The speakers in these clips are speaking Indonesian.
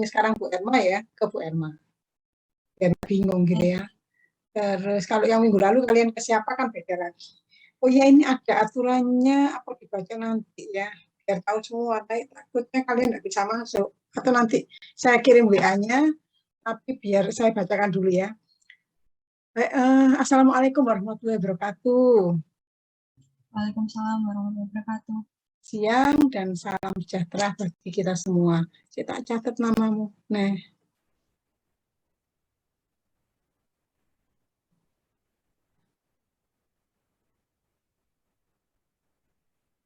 sekarang Bu Erma ya, ke Bu Erma. Biar bingung gitu ya. Terus kalau yang minggu lalu kalian ke siapa kan beda lagi. Oh ya, ini ada aturannya, apa dibaca nanti ya, biar tahu semua. Takutnya kalian nggak bisa masuk. Atau nanti saya kirim WA-nya, tapi biar saya bacakan dulu ya. Assalamualaikum warahmatullahi wabarakatuh. Waalaikumsalam warahmatullahi wabarakatuh. Siang dan salam sejahtera bagi kita semua. Saya tak catat namamu. Nah,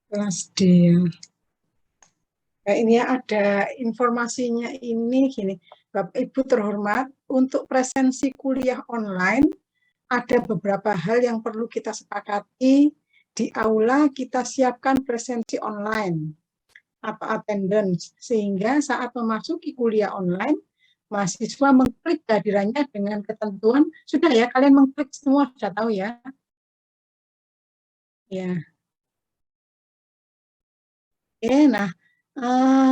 kelas D. Nah, ini ada informasinya ini gini. Bapak Ibu terhormat, untuk presensi kuliah online ada beberapa hal yang perlu kita sepakati. Di aula kita siapkan presensi online apa attendance, sehingga saat memasuki kuliah online mahasiswa mengklik kehadirannya dengan ketentuan. Sudah ya, kalian mengklik semua, sudah tahu ya. Ya. Oke, nah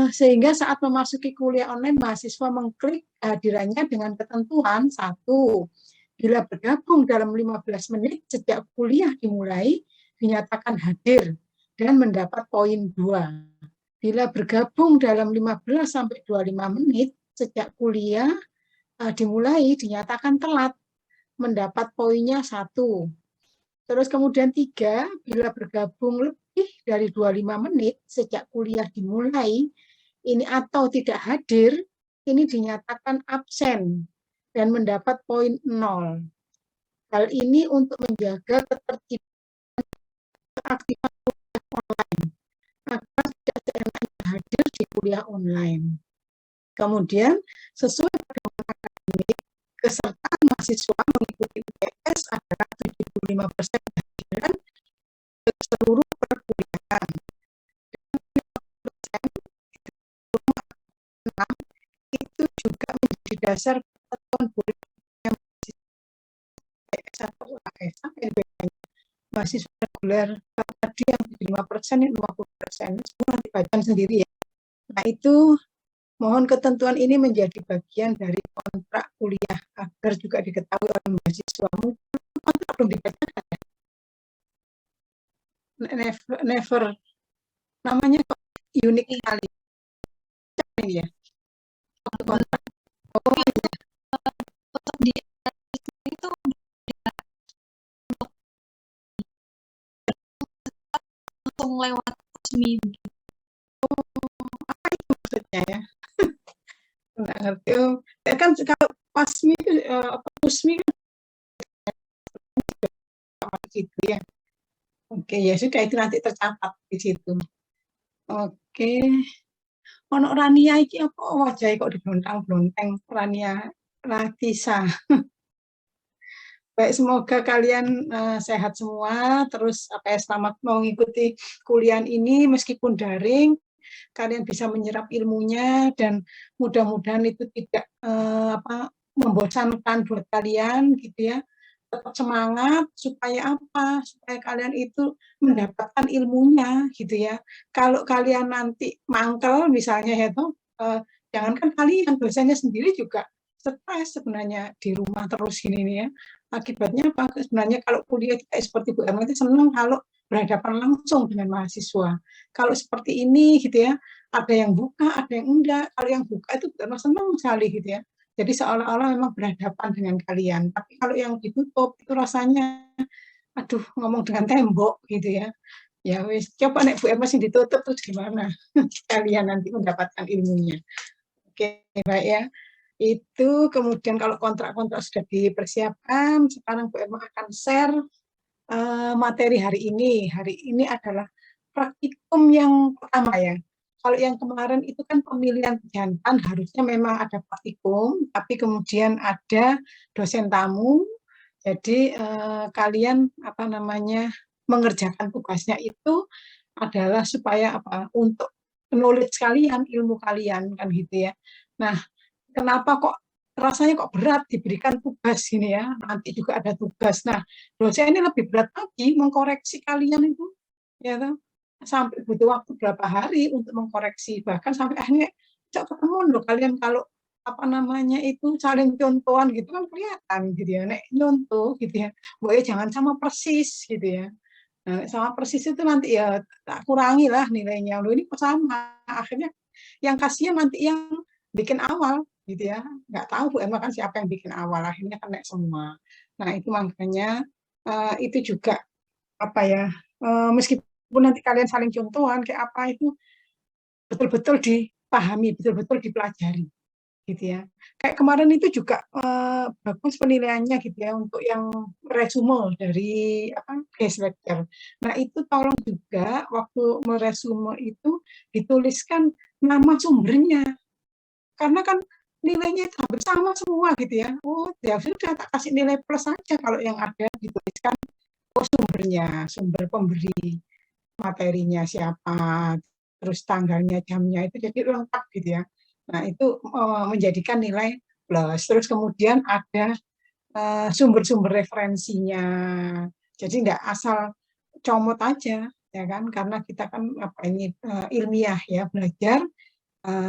sehingga saat memasuki kuliah online mahasiswa mengklik kehadirannya dengan ketentuan satu, bila bergabung dalam 15 menit sejak kuliah dimulai dinyatakan hadir dan mendapat poin 2. Bila bergabung dalam 15 sampai 25 menit sejak kuliah dimulai dinyatakan telat, mendapat poinnya 1. Terus kemudian 3, bila bergabung lebih dari 25 menit sejak kuliah dimulai ini atau tidak hadir, ini dinyatakan absen dan mendapat poin 0. Hal ini untuk menjaga ketertiban keaktifan kuliah online agar tidak seenaknya hadir di kuliah online. Kemudian sesuai pedoman akademik, kesertaan mahasiswa mengikuti UTS adalah 75% kehadiran ke seluruh perkuliahan. Itu juga menjadi dasar ketentuan yang mahasiswa reguler tadi yang 75% ini 50%, semua nanti baca sendiri ya. Nah itu mohon ketentuan ini menjadi bagian dari kontrak kuliah agar juga diketahui oleh mahasiswa. Kontrak belum dibacakan ya? Never. Namanya unik kali. Ya. Kontrak. Oh iya. Untuk di itu langsung lewat resmi. Apa itu maksudnya ya? Nggak ngerti. Kan kalau pasmi itu pusmi kan gitu ya. Oke, ya sudah itu nanti tercatat di situ. Oke. Ono Rania iki apa wajahnya kok diblontang-blonteng, Rania Ratisa. Baik, semoga kalian sehat semua, terus selamat mengikuti kuliah ini meskipun daring, kalian bisa menyerap ilmunya dan mudah-mudahan itu tidak membosankan buat kalian gitu ya. Tetap semangat supaya apa? Supaya kalian itu mendapatkan ilmunya gitu ya. Kalau kalian nanti mangkel misalnya ya toh, jangankan kalian, dosennya sendiri juga stres sebenarnya di rumah terus gini nih ya. Akibatnya apa? Sebenarnya kalau kuliah kita seperti Bu Emma itu senang kalau berhadapan langsung dengan mahasiswa. Kalau seperti ini gitu ya, ada yang buka, ada yang enggak. Kalau yang buka itu Bu Emma senang sekali gitu ya. Jadi seolah-olah memang berhadapan dengan kalian. Tapi kalau yang ditutup itu rasanya, aduh ngomong dengan tembok gitu ya. Ya wis, coba nek Bu Emma sih ditutup terus gimana? Kalian nanti mendapatkan ilmunya. Oke, baik ya. Itu kemudian kalau kontrak-kontrak sudah dipersiapkan, sekarang Bu Emma akan share materi hari ini. Hari ini adalah praktikum yang pertama ya. Kalau yang kemarin itu kan pemilihan jantan, harusnya memang ada praktikum, tapi kemudian ada dosen tamu. Jadi kalian mengerjakan tugasnya itu adalah supaya untuk knowledge kalian, ilmu kalian kan gitu ya. Nah, kenapa kok rasanya kok berat diberikan tugas ini ya, nanti juga ada tugas. Nah, dosen ini lebih berat lagi mengkoreksi kalian itu, ya sampai butuh waktu berapa hari untuk mengkoreksi, bahkan sampai akhirnya cok ketemu loh kalian kalau apa namanya itu saling contohan gitu kan kelihatan gitu ya, nek nyontoh gitu ya, boleh jangan sama persis gitu ya. Nah, sama persis itu nanti ya tak kurangi lah nilainya. Loh ini kok sama. Akhirnya yang kasihan nanti yang bikin awal gitu ya. Nggak tahu Bu Emma kan siapa yang bikin awal. Akhirnya kena semua. Nah itu makanya itu juga apa ya, meskipun nanti kalian saling contohan kayak apa itu betul-betul dipahami, betul-betul dipelajari gitu ya. Kayak kemarin itu juga bagus penilaiannya gitu ya untuk yang resume dari apa case lecture. Nah itu tolong juga waktu meresume itu dituliskan nama sumbernya karena kan nilainya itu hampir sama semua gitu ya. Oh ya sudah tak kasih nilai plus saja kalau yang ada dituliskan sumbernya, sumber pemberi materinya siapa, terus tanggalnya, jamnya itu jadi lengkap gitu ya. Nah, itu menjadikan nilai plus. Terus kemudian ada sumber-sumber referensinya. Jadi nggak asal comot aja, ya kan? Karena kita kan apa ini ilmiah ya, belajar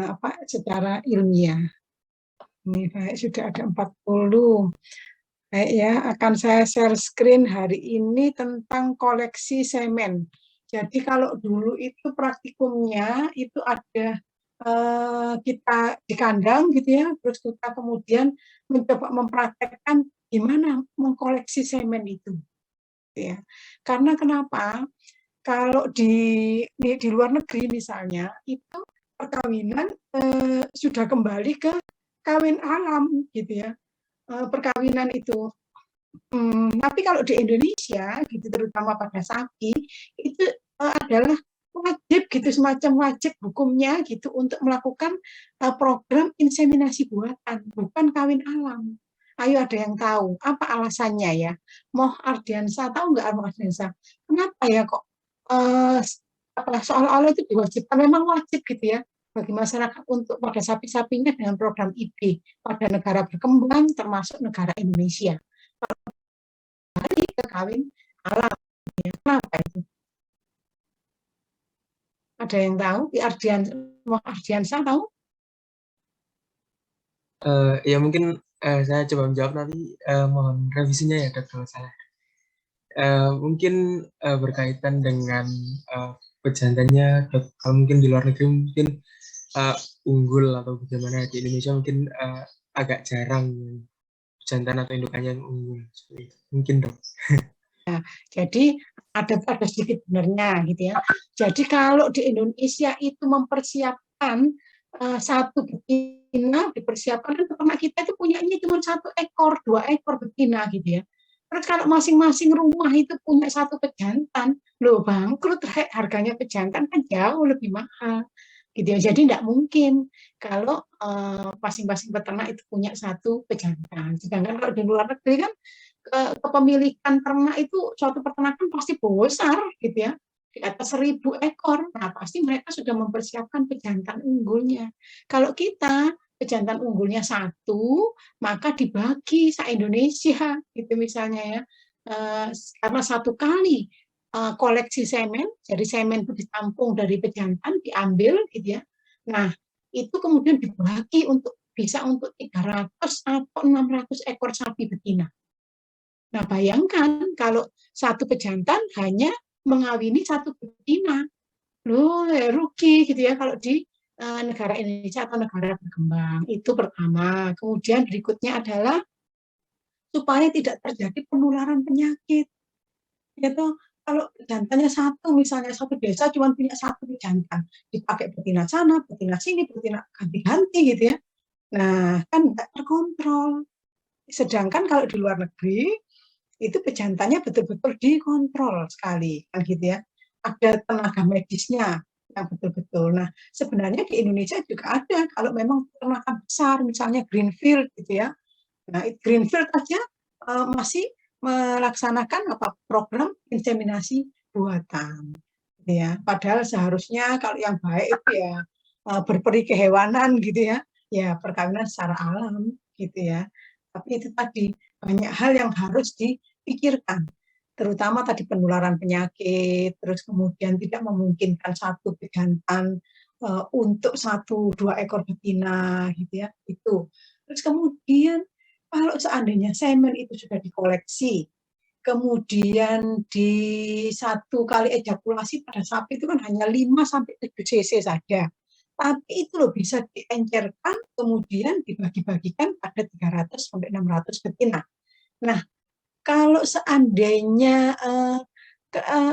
apa secara ilmiah. Ini baik, sudah ada 40. Baik ya, akan saya share screen hari ini tentang koleksi semen. Jadi kalau dulu itu praktikumnya itu ada kita di kandang gitu ya, terus kita kemudian mencoba mempraktekkan gimana mengkoleksi semen itu, gitu ya. Karena kenapa? Kalau di luar negeri misalnya itu perkawinan sudah kembali ke kawin alam gitu ya, perkawinan itu. Tapi kalau di Indonesia, gitu terutama pada sapi, itu adalah wajib gitu, semacam wajib hukumnya gitu untuk melakukan program inseminasi buatan, bukan kawin alam. Ayo ada yang tahu apa alasannya ya? Moh Ardiansa tahu nggak Moh Ardiansa? Kenapa ya kok uh, seolah-olah itu diwajibkan? Memang wajib gitu ya bagi masyarakat untuk pada sapi-sapinya dengan program IB pada negara berkembang termasuk negara Indonesia ke kawin alam. Ya. Kenapa itu? Ada yang tahu? Di Ardiansa tahu? Ya mungkin saya coba menjawab nanti, mohon revisinya ya dok kalau salah. Mungkin berkaitan dengan pejantannya dok. Kalau mungkin di luar negeri mungkin unggul atau bagaimana, di Indonesia mungkin agak jarang jantan atau indukannya yang unggul seperti itu. Mungkin dok. Jadi ada sedikit benarnya gitu ya. Jadi kalau di Indonesia itu mempersiapkan satu betina, dipersiapkan kan peternak kita itu punyanya cuma 1 ekor, 2 ekor betina gitu ya. Terus kalau masing-masing rumah itu punya 1 pejantan, loh bangkrut, harganya pejantan kan jauh lebih mahal gitu ya. Jadi tidak mungkin kalau masing-masing peternak itu punya 1 pejantan. Sedangkan kalau di luar negeri kan kepemilikan ternak itu suatu peternakan pasti besar gitu ya, di atas 1.000 ekor. Nah pasti mereka sudah mempersiapkan pejantan unggulnya. Kalau kita pejantan unggulnya 1, maka dibagi se-Indonesia gitu misalnya ya. Karena 1 kali koleksi semen, jadi semen itu ditampung dari pejantan, diambil gitu ya. Nah itu kemudian dibagi untuk bisa untuk 300 atau 600 ekor sapi betina. Nah, bayangkan kalau 1 pejantan hanya mengawini 1 betina. Loh, rugi gitu ya kalau di negara Indonesia atau negara berkembang. Itu pertama. Kemudian berikutnya adalah supaya tidak terjadi penularan penyakit. Yaitu kalau jantannya 1, misalnya 1 desa cuma punya 1 pejantan, dipakai betina sana, betina sini, betina ganti-ganti gitu ya. Nah, kan nggak terkontrol. Sedangkan kalau di luar negeri, itu pejantannya betul-betul dikontrol sekali kan gitu ya, ada tenaga medisnya yang betul-betul. Nah sebenarnya di Indonesia juga ada kalau memang peternakan besar misalnya greenfield gitu ya. Nah greenfield aja masih melaksanakan apa program inseminasi buatan gitu ya, padahal seharusnya kalau yang baik itu ya berperi kehewanan gitu ya, ya perkawinan secara alam gitu ya. Tapi itu tadi banyak hal yang harus dipikirkan, terutama tadi penularan penyakit, terus kemudian tidak memungkinkan 1 pejantan untuk 1-2 ekor betina gitu ya, itu. Terus kemudian kalau seandainya semen itu sudah dikoleksi, kemudian di 1 kali ejakulasi pada sapi itu kan hanya 5-7 cc saja. Tapi itu loh bisa diencerkan, kemudian dibagi-bagikan pada 300-600 betina. Nah, kalau seandainya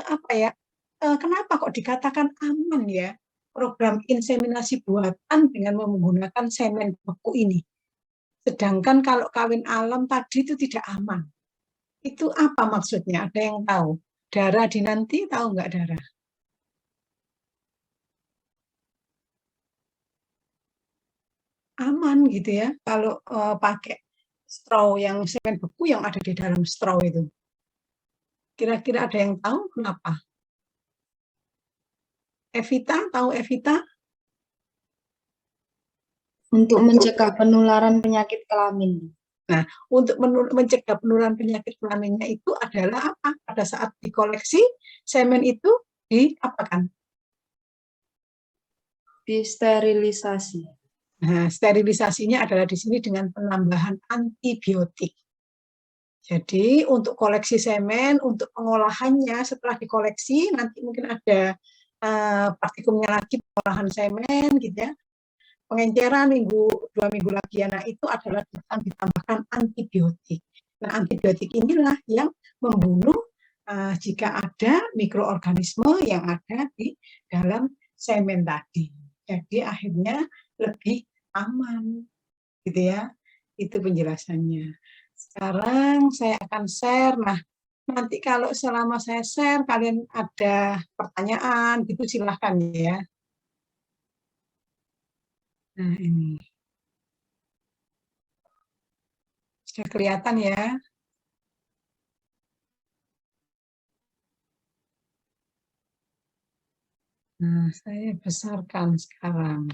apa ya, kenapa kok dikatakan aman ya program inseminasi buatan dengan menggunakan semen beku ini? Sedangkan kalau kawin alam tadi itu tidak aman. Itu apa maksudnya? Ada yang tahu? Darah dinanti tahu nggak darah? Aman gitu ya kalau pakai straw yang semen beku yang ada di dalam straw itu. Kira-kira ada yang tahu kenapa? Evita, tahu Evita? Untuk mencegah penularan penyakit kelamin. Nah, untuk mencegah penularan penyakit kelaminnya itu adalah apa? Pada saat dikoleksi, semen itu diapakan? Disterilisasi. Nah, sterilisasinya adalah di sini dengan penambahan antibiotik. Jadi untuk koleksi semen, untuk pengolahannya setelah dikoleksi, nanti mungkin ada praktikumnya lagi pengolahan semen gitu ya. Pengenceran 2 minggu lagi ya, nah itu adalah ditambahkan antibiotik. Nah antibiotik inilah yang membunuh jika ada mikroorganisme yang ada di dalam semen tadi. Jadi akhirnya lebih aman gitu ya. Itu penjelasannya. Sekarang saya akan share. Nah, nanti kalau selama saya share kalian ada pertanyaan gitu silahkan ya. Nah, ini. Sudah kelihatan ya. Nah, saya besarkan sekarang.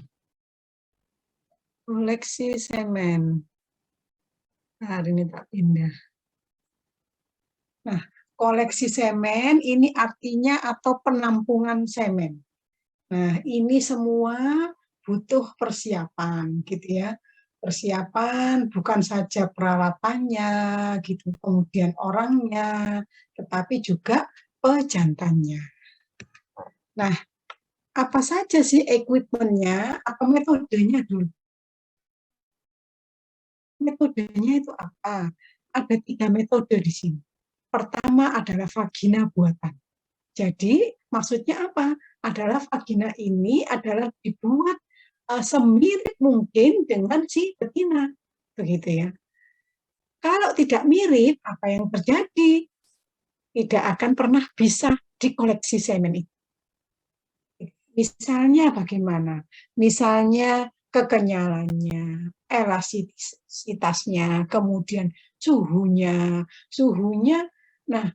Koleksi semen. Nah, hari ini tak pindah. Nah, koleksi semen ini artinya atau penampungan semen. Nah, ini semua butuh persiapan gitu ya. Persiapan bukan saja peralatannya gitu, kemudian orangnya, tetapi juga pejantannya. Nah, apa saja sih equipment-nya atau metodenya dulu? Metodenya itu apa? Ada 3 metode di sini. Pertama adalah vagina buatan. Jadi maksudnya apa? Adalah vagina ini adalah dibuat semirip mungkin dengan si betina, begitu ya. Kalau tidak mirip, apa yang terjadi? Tidak akan pernah bisa dikoleksi semen itu. Misalnya bagaimana? Misalnya kekenyalannya, elastisitasnya, kemudian suhunya. Nah,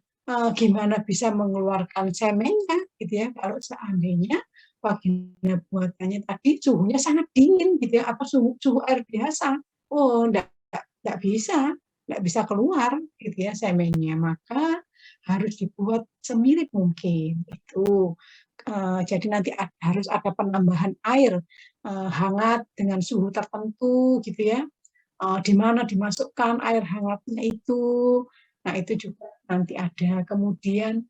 gimana bisa mengeluarkan semennya, gitu ya? Kalau seandainya vagina buatannya tadi suhunya sangat dingin, gitu ya, atau suhu air biasa, oh, enggak bisa keluar, gitu ya, semennya. Maka harus dibuat semirip mungkin, itu. Jadi nanti harus ada penambahan air hangat dengan suhu tertentu gitu ya. Di mana dimasukkan air hangatnya itu. Nah, itu juga nanti ada. Kemudian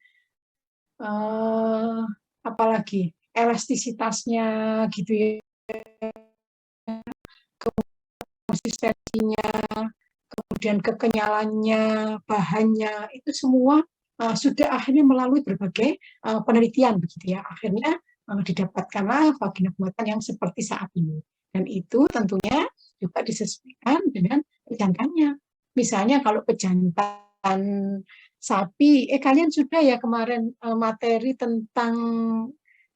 apalagi elastisitasnya gitu ya. Konsistensinya, kemudian kekenyalannya, bahannya, itu semua sudah akhirnya melalui berbagai penelitian begitu ya. Akhirnya didapatkanlah vagina buatan yang seperti saat ini. Dan itu tentunya juga disesuaikan dengan pejantannya. Misalnya kalau pejantan sapi, kalian sudah ya kemarin materi tentang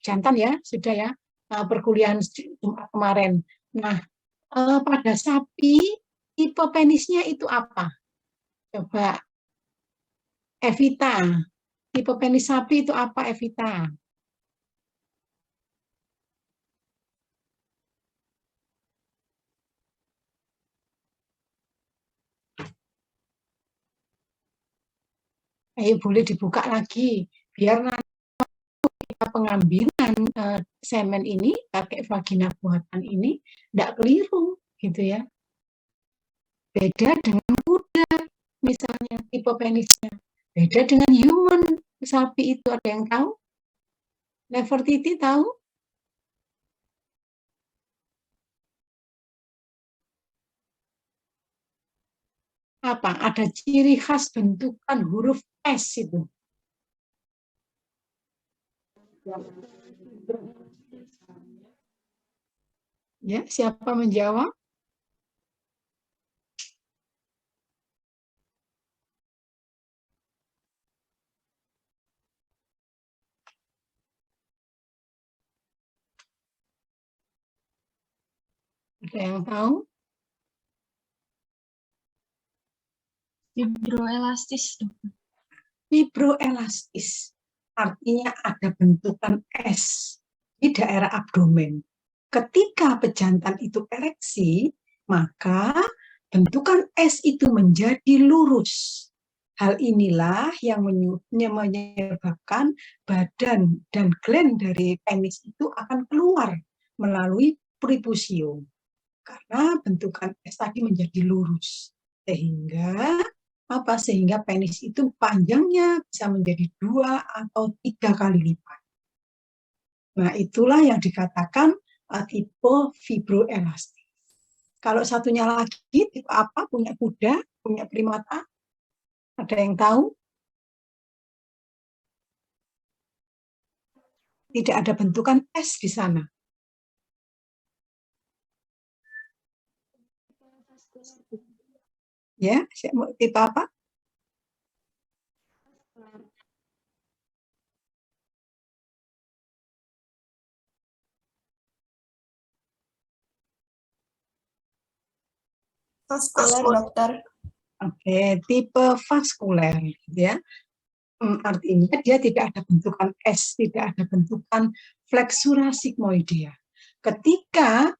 jantan ya, sudah ya, perkuliahan Jumat kemarin. Nah, pada sapi, tipe penisnya itu apa? Coba, Evita. Tipe penis sapi itu apa, Evita? Ayo boleh dibuka lagi, biar nanti kita kelambinan semen ini, pakai vagina buatan ini, tidak keliru, gitu ya. Beda dengan kuda, misalnya tipe penisnya. Beda dengan human, sapi itu ada yang tahu? Nefertiti tahu? Apa? Ada ciri khas bentukan huruf S itu. Ya, siapa menjawab? Ada yang tahu? Fibroelastis, dokter. Fibroelastis artinya ada bentukan S di daerah abdomen. Ketika pejantan itu ereksi, maka bentukan S itu menjadi lurus. Hal inilah yang menyebabkan badan dan gland dari penis itu akan keluar melalui prepusium. Karena bentukan S tadi menjadi lurus. Sehingga penis itu panjangnya bisa menjadi 2 atau 3 kali lipat. Nah, itulah yang dikatakan tipe fibroelastis. Kalau satunya lagi, tipe apa? Punya kuda, punya primata? Ada yang tahu? Tidak ada bentukan S di sana. Ya, tipe apa? Vaskuler, dokter. Oke, tipe vaskuler, ya. Artinya dia tidak ada bentukan S, tidak ada bentukan flexura sigmoidea. Ketika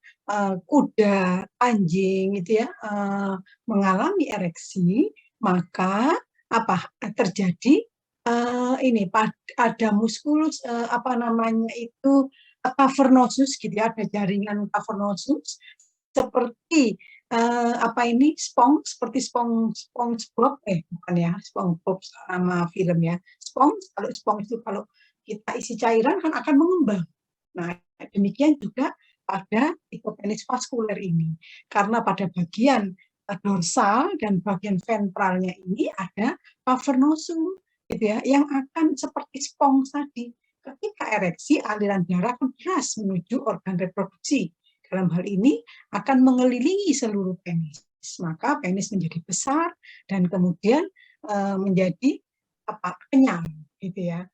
kuda, anjing, gitu ya, mengalami ereksi, maka apa terjadi? Ini ada muskulus cavernosus, gitu ya, ada jaringan cavernosus seperti seperti SpongeBob, bukan ya, SpongeBob sama film ya. Kalau itu kalau kita isi cairan kan akan mengembang. Nah, demikian juga pada tipe penis vaskuler ini. Karena pada bagian dorsal dan bagian ventralnya ini ada cavernosum, gitu ya, yang akan seperti spons tadi. Ketika ereksi, aliran darah akan deras menuju organ reproduksi. Dalam hal ini akan mengelilingi seluruh penis. Maka penis menjadi besar dan kemudian menjadi kenyal, gitu ya.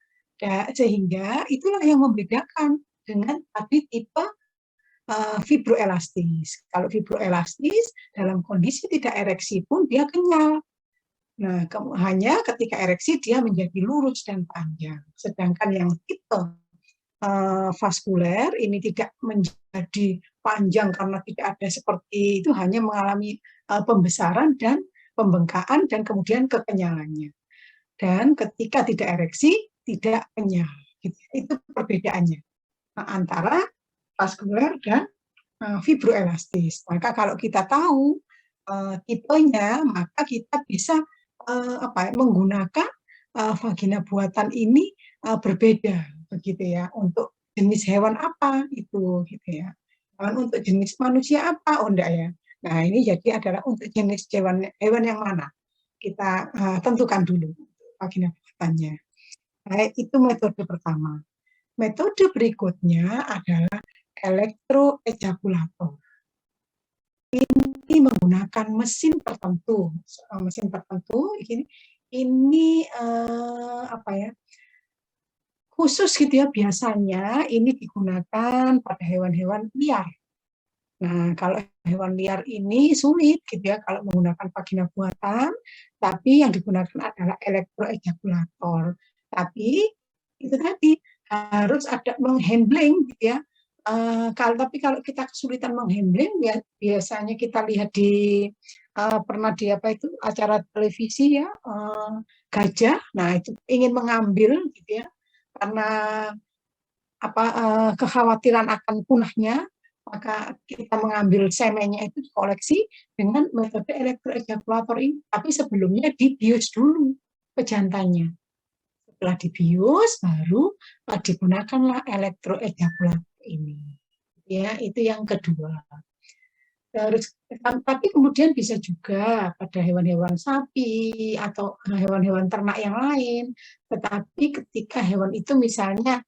Sehingga itulah yang membedakan dengan tadi tipe fibroelastis. Kalau fibroelastis dalam kondisi tidak ereksi pun dia kenyal. Nah, hanya ketika ereksi dia menjadi lurus dan panjang. Sedangkan yang tipe vaskuler ini tidak menjadi panjang karena tidak ada seperti itu, hanya mengalami pembesaran dan pembengkakan dan kemudian kekenyalannya. Dan ketika tidak ereksi tidak kenyal. Itu perbedaannya antara vaskuler dan fibroelastis. Maka kalau kita tahu tipenya, maka kita bisa menggunakan vagina buatan ini berbeda, begitu ya. Untuk jenis hewan apa itu, gitu ya. Dan untuk jenis manusia apa? Oh, enggak ya. Nah, ini jadi adalah untuk jenis hewan yang mana? Kita tentukan dulu vagina buatannya. Baik, itu metode pertama. Metode berikutnya adalah elektroejaculator. Ini menggunakan mesin tertentu. Ini khusus, gitu ya. Biasanya ini digunakan pada hewan-hewan liar. Nah, kalau hewan liar ini sulit, gitu ya, kalau menggunakan vagina buatan, tapi yang digunakan adalah elektroejaculator. Tapi itu tadi harus ada menghandling, gitu ya. Tapi kalau kita kesulitan menghandling, ya biasanya kita lihat di pernah di acara televisi ya, gajah. Nah, itu ingin mengambil, gitu ya, karena kekhawatiran akan punahnya, maka kita mengambil semennya itu dikoleksi dengan metode elektroejakulator ini. Tapi sebelumnya dibius dulu pejantannya. Setelah dibius, baru digunakanlah elektroejakulator ini. Ya, itu yang kedua. Terus, tapi kemudian bisa juga pada hewan-hewan sapi atau hewan-hewan ternak yang lain. Tetapi ketika hewan itu misalnya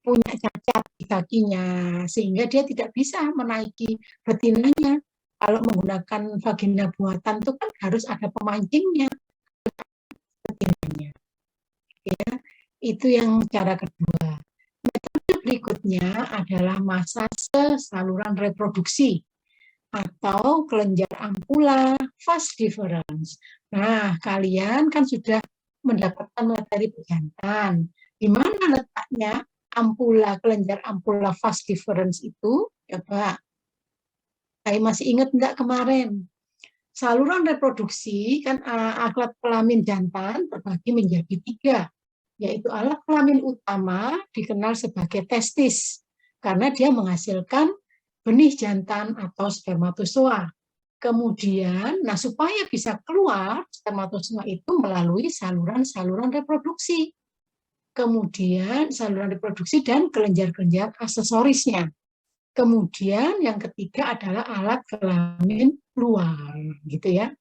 punya cacat di kakinya, sehingga dia tidak bisa menaiki betinanya. Kalau menggunakan vagina buatan itu kan harus ada pemancingnya, betinanya. Ya, itu yang cara kedua. Metode berikutnya adalah massase saluran reproduksi atau kelenjar ampula vas deferens. Nah, kalian kan sudah mendapatkan materi pejantan. Di mana letaknya kelenjar ampula vas deferens itu? Coba, saya masih ingat enggak kemarin? Saluran reproduksi kan alat kelamin jantan terbagi menjadi 3, yaitu alat kelamin utama dikenal sebagai testis, karena dia menghasilkan benih jantan atau spermatozoa. Kemudian, supaya bisa keluar spermatozoa itu melalui saluran-saluran reproduksi. Kemudian saluran reproduksi dan kelenjar-kelenjar aksesorisnya. Kemudian yang ketiga adalah alat kelamin luar, gitu ya.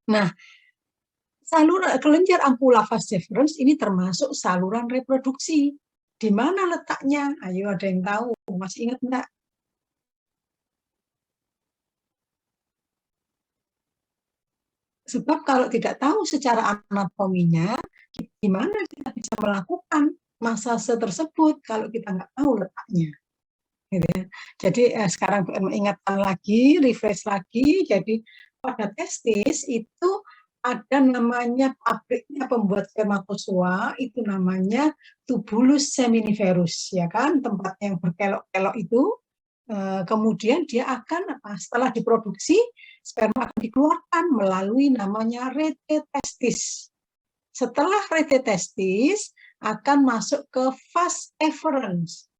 Nah, saluran kelenjar ampula vas deferens ini termasuk saluran reproduksi. Di mana letaknya? Ayo, ada yang tahu? Masih ingat enggak? Sebab kalau tidak tahu secara anatominya, gimana kita bisa melakukan massase tersebut kalau kita nggak tahu letaknya. Gitu ya. Jadi sekarang mengingatkan lagi, refresh lagi. Jadi pada testis itu ada namanya pabriknya pembuat spermatozoa, itu namanya tubulus seminiferus, ya kan, tempat yang berkelok-kelok itu. Kemudian dia akan setelah diproduksi sperma akan dikeluarkan melalui namanya rete testis. Setelah rete testis akan masuk ke vas efferens.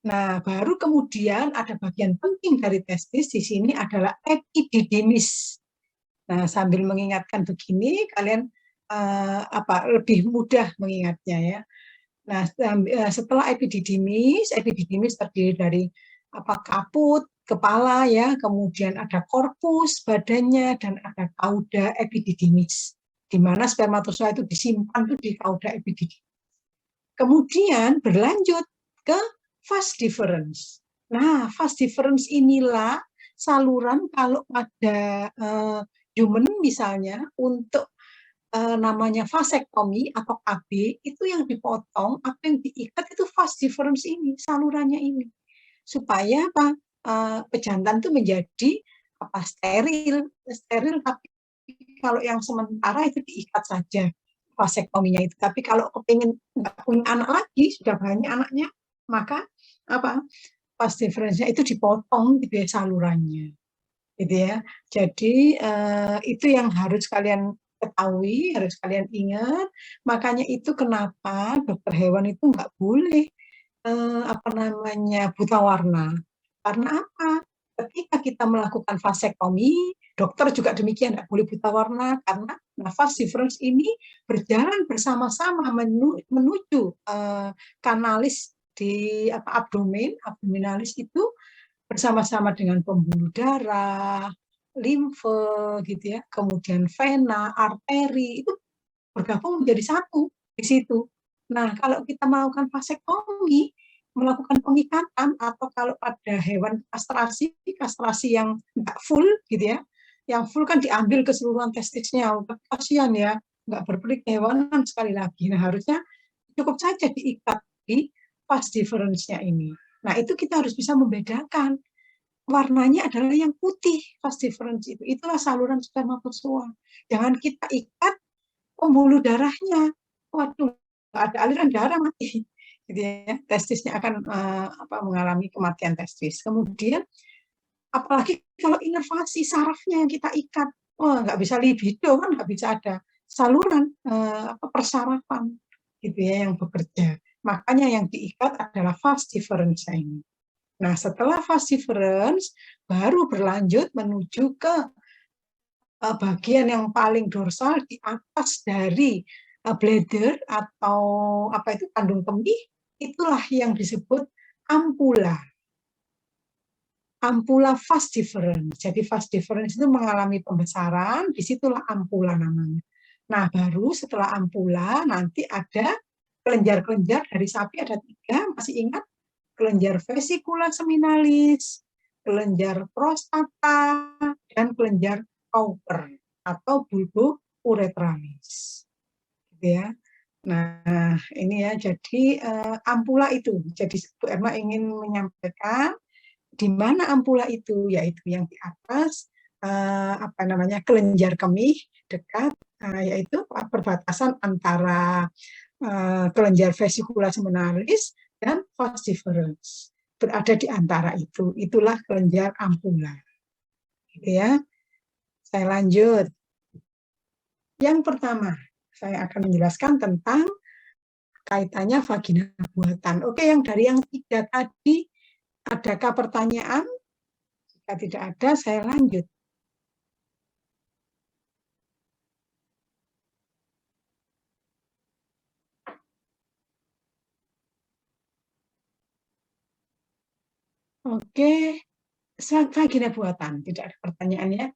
Nah, baru kemudian ada bagian penting dari testis di sini adalah epididymis. Nah, sambil mengingatkan begini, kalian lebih mudah mengingatnya ya. Nah, setelah epididymis terdiri dari kaput, kepala ya, kemudian ada korpus badannya dan ada cauda epididymis, di mana spermatozoa itu disimpan tuh di cauda epididymis. Kemudian berlanjut ke vas deferens. Nah, vas deferens inilah saluran kalau pada human misalnya untuk namanya vasektomi atau KB, itu yang dipotong, apa yang diikat itu vas deferens ini, salurannya ini. Supaya pejantan itu menjadi steril, tapi kalau yang sementara itu diikat saja vasektominya itu. Tapi kalau kepingin nggak punya anak lagi, sudah banyak anaknya, maka vas deferensnya itu dipotong gitu ya salurannya. Gitu ya. Jadi itu yang harus kalian ketahui, harus kalian ingat. Makanya itu kenapa dokter hewan itu nggak boleh buta warna. Karena apa? Ketika kita melakukan vasektomi, dokter juga demikian nggak boleh buta warna karena vas deferens ini berjalan bersama-sama menuju kanalis di abdominalis itu bersama-sama dengan pembuluh darah, limfe gitu ya, kemudian vena, arteri itu bergabung menjadi satu di situ. Nah, kalau kita melakukan vasektomi, melakukan pengikatan atau kalau pada hewan kastrasi yang nggak full gitu ya, yang full kan diambil keseluruhan testisnya, kasihan ya, nggak berperik hewanan sekali lagi. Nah, harusnya cukup saja diikat di vas deferensnya ini. Nah, itu kita harus bisa membedakan. Warnanya adalah yang putih, vas deferens itu. Itulah saluran spermatozoa. Jangan kita ikat pembuluh darahnya. Waduh, nggak ada aliran darah mati. Gitu ya. Testisnya akan mengalami kematian testis. Kemudian, apalagi kalau inervasi sarafnya yang kita ikat, nggak bisa libido kan, nggak bisa ada saluran persarafan gitu ya yang bekerja. Makanya yang diikat adalah fast difference ini. Nah, setelah fast difference, baru berlanjut menuju ke bagian yang paling dorsal di atas dari bladder atau apa itu kandung kemih, itulah yang disebut ampula. Ampula fast difference. Jadi fast difference itu mengalami pembesaran, disitulah ampula namanya. Nah, baru setelah ampula nanti ada kelenjar-kelenjar dari sapi ada 3, masih ingat? Kelenjar vesicula seminalis, kelenjar prostata, dan kelenjar Cowper atau bulbo uretralis. Gitu ya. Nah, ini ya, jadi ampula itu. Jadi Bu Erma ingin menyampaikan di mana ampula itu, yaitu yang di atas kelenjar kemih dekat, yaitu perbatasan antara kelenjar vesicula seminalis dan vas deferens, berada di antara itu. Itulah kelenjar ampula. Gitu ya. Saya lanjut. Yang pertama, saya akan menjelaskan tentang kaitannya vagina buatan. Oke, yang dari yang 3 tadi, adakah pertanyaan? Jika tidak ada, saya lanjut. Oke, vagina buatan, tidak ada pertanyaan ya.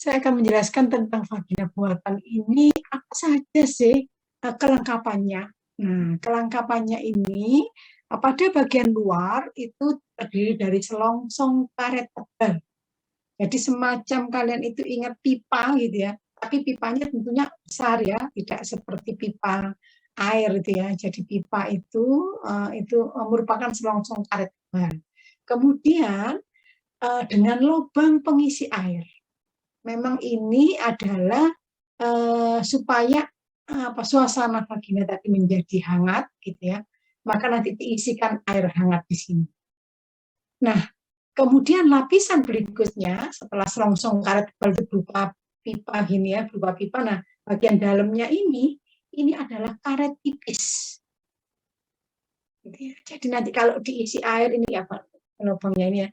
Saya akan menjelaskan tentang vagina buatan ini apa saja sih kelengkapannya. Nah, kelengkapannya ini pada bagian luar itu terdiri dari selongsong karet tebal. Jadi semacam kalian itu ingat pipa gitu ya, tapi pipanya tentunya besar ya, tidak seperti pipa air itu ya. Jadi pipa itu merupakan selongsong karet tebal. Kemudian dengan lubang pengisi air. Memang ini adalah supaya suasana vagina tadi menjadi hangat gitu ya. Maka nanti diisikan air hangat di sini. Nah, kemudian lapisan berikutnya setelah selongsong karet tebal itu berupa pipa gini ya, berupa pipa. Nah, bagian dalamnya ini adalah karet tipis. Jadi nanti kalau diisi air ini apa lubangnya ini ya.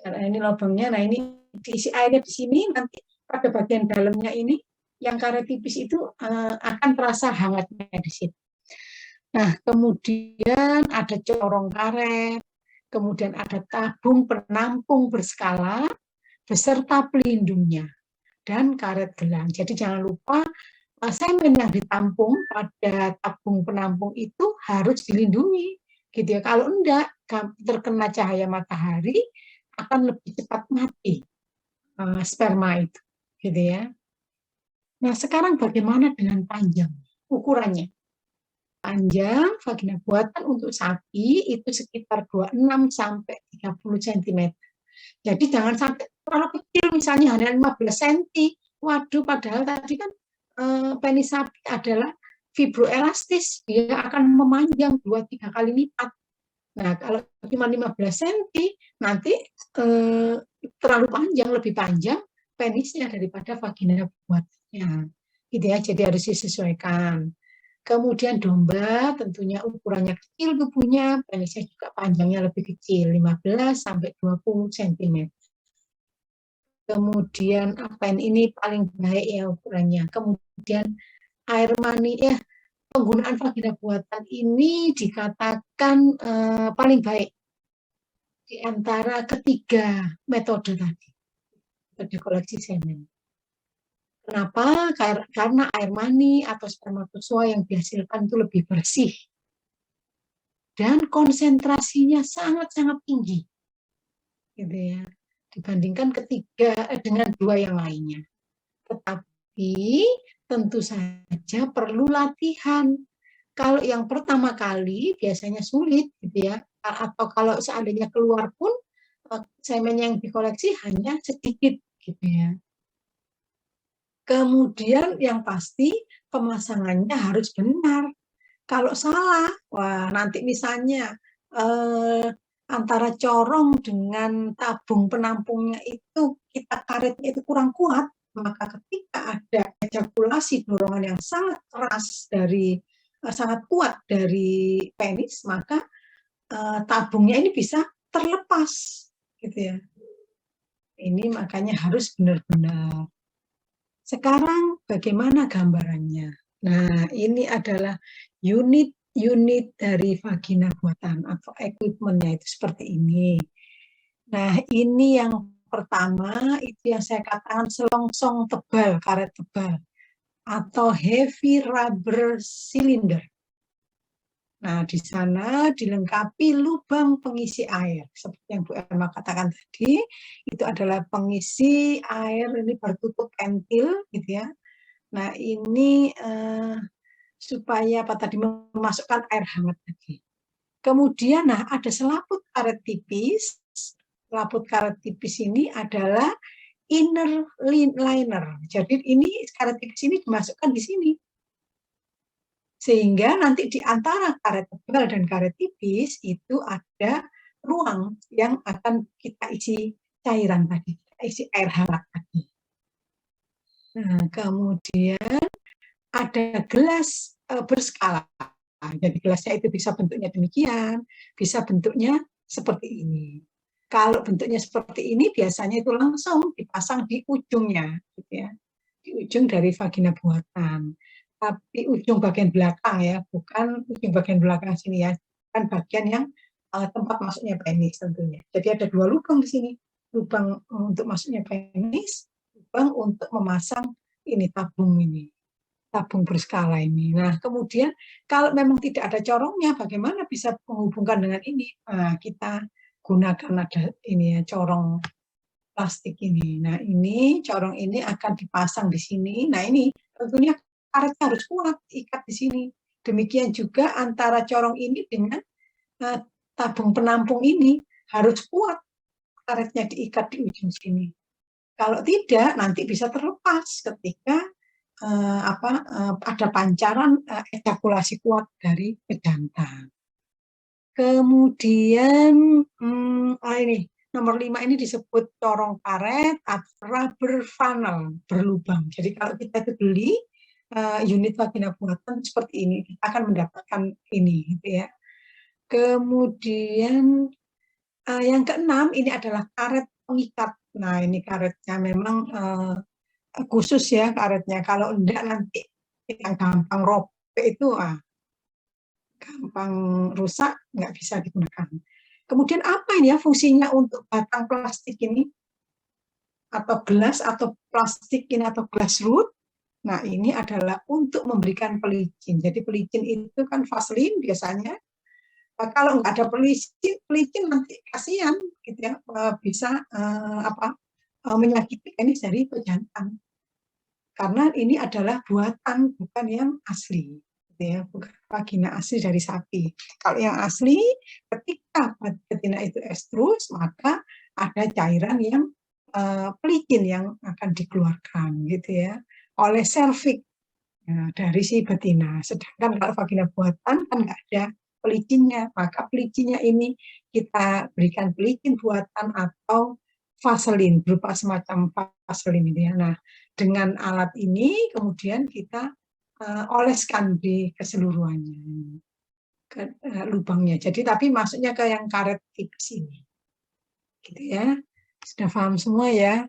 Ini lubangnya. Nah, ini diisi airnya di sini, nanti pada bagian dalamnya ini yang karet tipis itu akan terasa hangatnya di sini. Nah, kemudian ada corong karet, kemudian ada tabung penampung berskala beserta pelindungnya dan karet gelang. Jadi jangan lupa semen yang ditampung pada tabung penampung itu harus dilindungi, gitu ya. Kalau enggak terkena cahaya matahari akan lebih cepat mati sperma itu, gitu ya. Nah, sekarang bagaimana dengan panjang ukurannya? Panjang vagina buatan untuk sapi itu sekitar 26 sampai 30 cm. Jadi jangan sampai kalau kecil misalnya hanya 15 cm. Waduh, padahal tadi kan penis sapi adalah fibroelastis, dia akan memanjang 2-3 kali lipat. Nah, kalau cuma 15 cm, nanti terlalu panjang, lebih panjang penisnya daripada vagina buatannya. Gitu ya, jadi harus disesuaikan. Kemudian domba tentunya ukurannya kecil tubuhnya, penisnya juga panjangnya lebih kecil, 15 sampai 20 cm. Kemudian apa ini paling baik ya ukurannya. Kemudian air mani ya, penggunaan vagina buatan ini dikatakan paling baik di antara ketiga metode tadi, metode koleksi semen. Kenapa? Karena air mani atau spermatozoa yang dihasilkan itu lebih bersih dan konsentrasinya sangat-sangat tinggi, gitu ya, dibandingkan dengan 2 yang lainnya. Tetapi tentu saja perlu latihan. Kalau yang pertama kali biasanya sulit, gitu ya, atau kalau seandainya keluar pun semen yang dikoleksi hanya sedikit, gitu ya. Kemudian yang pasti pemasangannya harus benar. Kalau salah, wah nanti misalnya antara corong dengan tabung penampungnya itu kita karetnya itu kurang kuat, maka ketika ada ejakulasi dorongan yang sangat keras dari sangat kuat dari penis, maka tabungnya ini bisa terlepas, gitu ya. Ini makanya harus benar-benar. Sekarang bagaimana gambarannya? Nah, ini adalah unit dari vagina buatan atau equipment-nya itu seperti ini. Nah, ini yang pertama itu yang saya katakan selongsong tebal, karet tebal atau heavy rubber cylinder. Nah, di sana dilengkapi lubang pengisi air. Seperti yang Bu Elma katakan tadi, itu adalah pengisi air, ini bertutup pentil, gitu ya. Nah, ini supaya apa tadi, memasukkan air hangat tadi. Kemudian, nah ada selaput karet tipis. Selaput karet tipis ini adalah inner liner. Jadi ini karet tipis ini dimasukkan di sini. Sehingga nanti di antara karet tebal dan karet tipis itu ada ruang yang akan kita isi cairan tadi, kita isi air hangat tadi. Nah, kemudian ada gelas berskala. Jadi gelasnya itu bisa bentuknya demikian, bisa bentuknya seperti ini. Kalau bentuknya seperti ini biasanya itu langsung dipasang di ujungnya, gitu ya, di ujung dari vagina buatan. Tapi ujung bagian belakang ya, bukan ujung bagian belakang sini ya, kan bagian yang tempat masuknya penis tentunya. Jadi ada dua lubang di sini, lubang untuk masuknya penis, lubang untuk memasang ini tabung ini, tabung berskala ini. Nah, kemudian kalau memang tidak ada corongnya, bagaimana bisa menghubungkan dengan ini? Nah, kita gunakan ada ini ya, corong plastik ini. Nah, ini corong ini akan dipasang di sini. Nah, ini tentunya karetnya harus kuat, ikat di sini. Demikian juga antara corong ini dengan tabung penampung ini harus kuat, karetnya diikat di ujung sini. Kalau tidak, nanti bisa terlepas ketika ada pancaran ejakulasi kuat dari pejantan. Kemudian ini nomor 5 ini disebut corong karet atau rubber funnel berlubang. Jadi kalau kita itu beli unit vagina buatan seperti ini, kita akan mendapatkan ini, gitu ya. Kemudian yang keenam ini adalah karet pengikat. Nah, ini karetnya memang khusus ya karetnya. Kalau enggak nanti yang gampang robek itu gampang rusak, nggak bisa digunakan. Kemudian apa ini ya fungsinya untuk batang plastik ini? Atau gelas atau plastik ini atau glass root? Nah, ini adalah untuk memberikan pelicin. Jadi pelicin itu kan vaselin biasanya. Kalau nggak ada pelicin nanti kasihan, gitu ya, bisa menyakiti penis dari pejantan. Karena ini adalah buatan, bukan yang asli, gitu ya, bukan vagina asli dari sapi. Kalau yang asli, ketika betina itu estrus, maka ada cairan yang pelicin yang akan dikeluarkan, gitu ya, oleh serviks dari si betina. Sedangkan kalau vagina buatan kan nggak ada pelicinnya, maka pelicinnya ini kita berikan pelicin buatan atau vaselin berupa semacam vaselin ini ya. Nah, dengan alat ini kemudian kita oleskan di keseluruhannya ke lubangnya. Jadi tapi masuknya ke yang karet tipis ini, gitu ya. Sudah paham semua ya?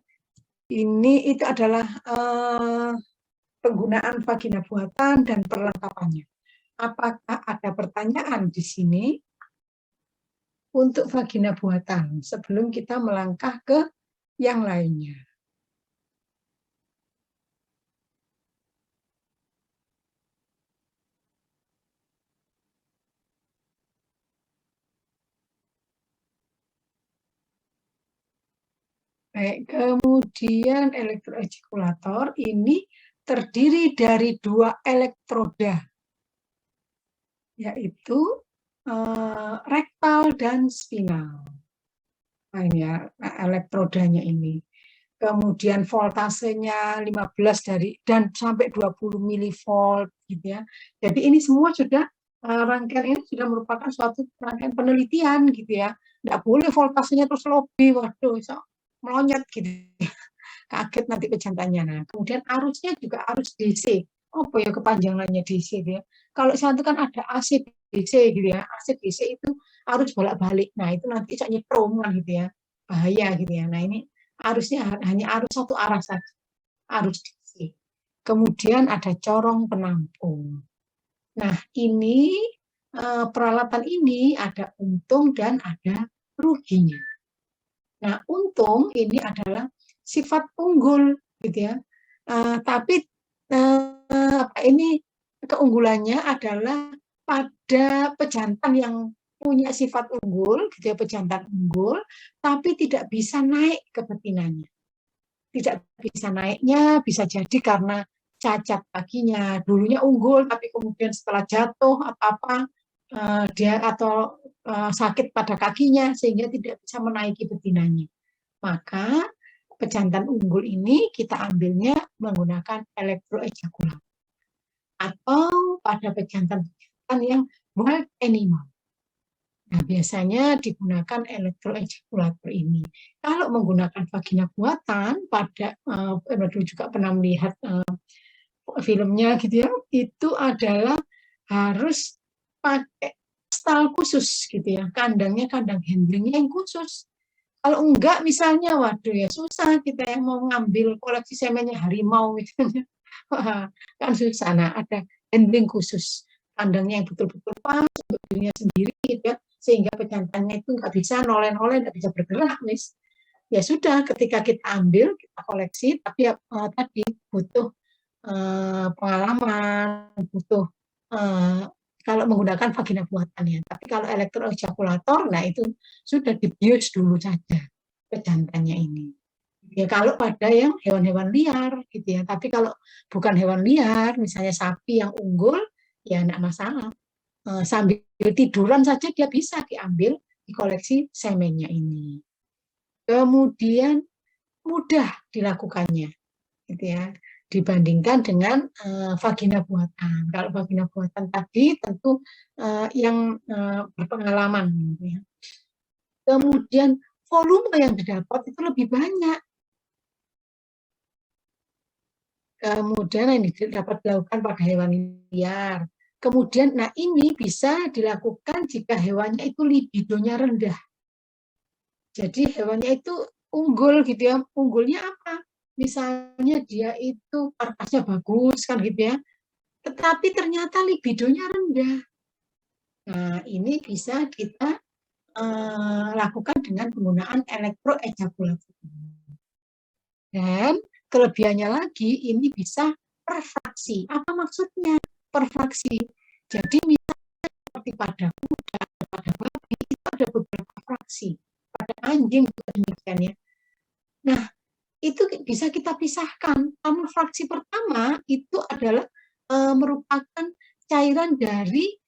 Ini itu adalah penggunaan vagina buatan dan perlengkapannya. Apakah ada pertanyaan di sini untuk vagina buatan sebelum kita melangkah ke yang lainnya? Baik, kemudian elektroejaculator ini terdiri dari 2 elektroda, yaitu rektal dan spinal. Nah, ini ya elektrodanya ini. Kemudian voltasenya 15 dan sampai 20 milivolt, gitu ya. Jadi ini semua sudah rangkaian ini sudah merupakan suatu rangkaian penelitian, gitu ya. Nggak boleh voltasenya terus lebih, waduh, melonyet gitu. Kaget nanti pejantannya. Nah, kemudian arusnya juga arus DC, apa ya kepanjangannya DC gitu ya. Kalau satu kan ada AC DC gitu ya. AC DC itu arus bolak-balik. Nah, itu nanti bisa nyetrum kan gitu ya. Bahaya gitu ya. Nah, ini arusnya hanya arus satu arah saja. Arus DC. Kemudian ada corong penampung. Nah, ini peralatan ini ada untung dan ada ruginya. Nah, untung ini adalah sifat unggul gitu ya. Tapi ini keunggulannya adalah pada pejantan yang punya sifat unggul, gitu ya, pejantan unggul, tapi tidak bisa naik ke betinanya. Tidak bisa naiknya bisa jadi karena cacat kakinya. Dulunya unggul, tapi kemudian setelah jatuh atau apa dia atau sakit pada kakinya sehingga tidak bisa menaiki betinanya. Maka pejantan unggul ini kita ambilnya menggunakan elektroejakulator atau pada pejantan-pejantan yang wild animal. Nah, biasanya digunakan elektroejakulator ini. Kalau menggunakan vagina buatan, pada juga pernah melihat filmnya gitu ya, itu adalah harus pakai stall khusus gitu ya, kandangnya kandang handlingnya yang khusus. Kalau enggak misalnya, waduh ya susah kita yang mau ngambil koleksi semennya harimau misalnya, kan susah. Nah, ada handling khusus, kandangnya yang betul-betul pas untuk dirinya sendiri gitu ya, sehingga pejantannya itu nggak bisa noleh-noleh, nggak bisa bergerak, mis. Ya sudah, ketika kita ambil, kita koleksi, tapi tadi butuh pengalaman, butuh kalau menggunakan vagina buatan ya. Tapi kalau elektroejakulator, nah itu sudah dibius dulu saja pejantannya ini. Ya kalau pada yang hewan-hewan liar gitu ya. Tapi kalau bukan hewan liar, misalnya sapi yang unggul, ya enggak masalah. Sambil tiduran saja dia bisa diambil, dikoleksi semennya ini. Kemudian mudah dilakukannya, gitu ya, dibandingkan dengan vagina buatan. Kalau vagina buatan tadi tentu yang berpengalaman, gitu ya. Kemudian volume yang didapat itu lebih banyak. Kemudian yang dapat dilakukan pada hewan liar. Kemudian, nah ini bisa dilakukan jika hewannya itu libidonya rendah. Jadi hewannya itu unggul gitu ya. Unggulnya apa? Misalnya dia itu karkasnya bagus kan gitu ya. Tetapi ternyata libidonya rendah. Nah, ini bisa kita lakukan dengan penggunaan elektroejakulator. Dan kelebihannya lagi, ini bisa per fraksi. Apa maksudnya per fraksi? Jadi misalnya seperti pada kuda, pada babi, itu ada beberapa fraksi. Pada anjing juga demikian ya. Nah, itu bisa kita pisahkan. Karena fraksi pertama itu adalah merupakan cairan dari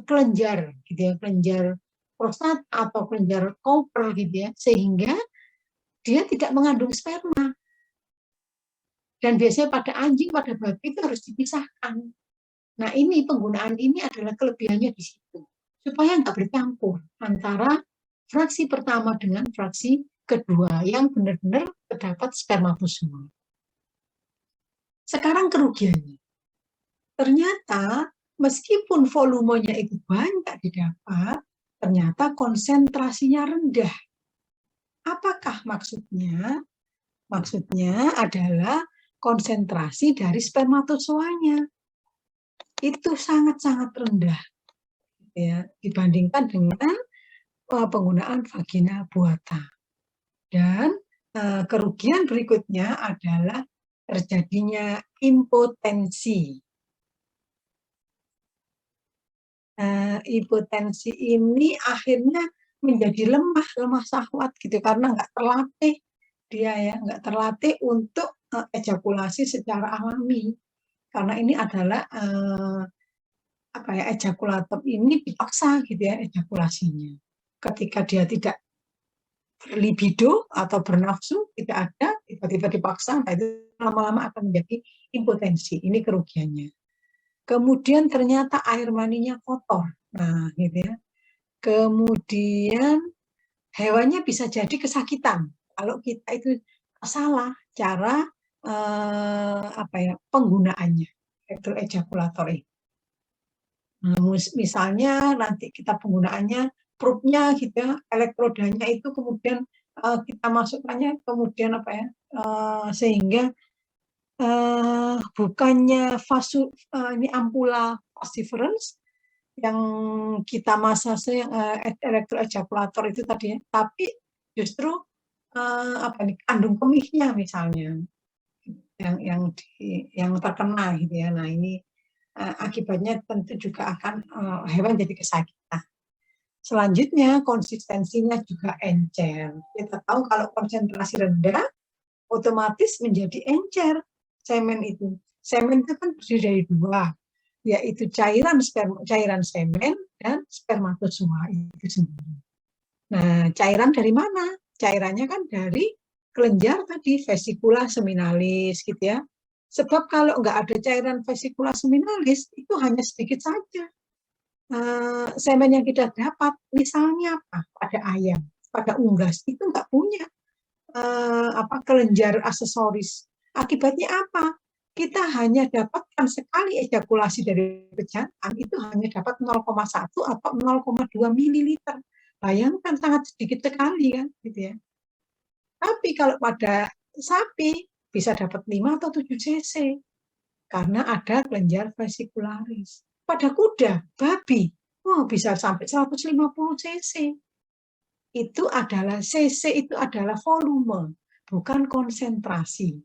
kelenjar, gitu ya, kelenjar prostat atau kelenjar Cowper gitu ya, sehingga dia tidak mengandung sperma. Dan biasanya pada anjing, pada babi itu harus dipisahkan. Nah, ini penggunaan ini adalah kelebihannya di situ. Supaya nggak bercampur antara fraksi pertama dengan fraksi kedua yang benar-benar terdapat spermatozoa. Sekarang kerugiannya. Ternyata meskipun volumenya itu banyak didapat, ternyata konsentrasinya rendah. Apakah maksudnya? Maksudnya adalah konsentrasi dari spermatozoanya itu sangat-sangat rendah ya, dibandingkan dengan penggunaan vagina buatan. Dan kerugian berikutnya adalah terjadinya impotensi. Impotensi ini akhirnya menjadi lemah syahwat gitu karena nggak terlatih dia ya, nggak terlatih untuk ejakulasi secara alami. Karena ini adalah ejakulator ini dipaksa gitu ya ejakulasinya. Ketika dia tidak berlibido atau bernafsu, tidak ada, tiba-tiba dipaksa, nah itu lama-lama akan menjadi impotensi. Ini kerugiannya. Kemudian ternyata air maninya kotor. Nah, gitu ya. Kemudian hewannya bisa jadi kesakitan kalau kita itu salah cara penggunaannya. elektroejakulator ini. Nah, misalnya nanti kita penggunaannya probe-nya gitu ya, elektrodanya itu kemudian kita masukkannya kemudian apa ya, sehingga bukannya ini ampula fast difference yang kita masase elektroejakulator itu tadi ya, tapi justru apa nih, kandung kemihnya misalnya yang terkena gitu ya. Nah ini akibatnya tentu juga akan hewan jadi kesakitan. Selanjutnya konsistensinya juga encer. Kita tahu kalau konsentrasi rendah otomatis menjadi encer semen itu. Semen itu kan terdiri dari dua, yaitu cairan semen dan spermatozoa itu sendiri. Nah, cairan dari mana? Cairannya kan dari kelenjar tadi, vesicula seminalis gitu ya. Sebab kalau nggak ada cairan vesicula seminalis, itu hanya sedikit saja semen yang kita dapat. Misalnya apa? Pada ayam, pada unggas, itu nggak punya kelenjar aksesoris. Akibatnya apa? Kita hanya dapatkan sekali ejakulasi dari pejantan, itu hanya dapat 0,1 atau 0,2 mililiter. Bayangkan sangat sedikit sekali kan, gitu ya. Tapi kalau pada sapi bisa dapat 5 atau 7 cc karena ada kelenjar vesicularis. Pada kuda, babi, bisa sampai 150 cc. Itu adalah cc, itu adalah volume, bukan konsentrasi.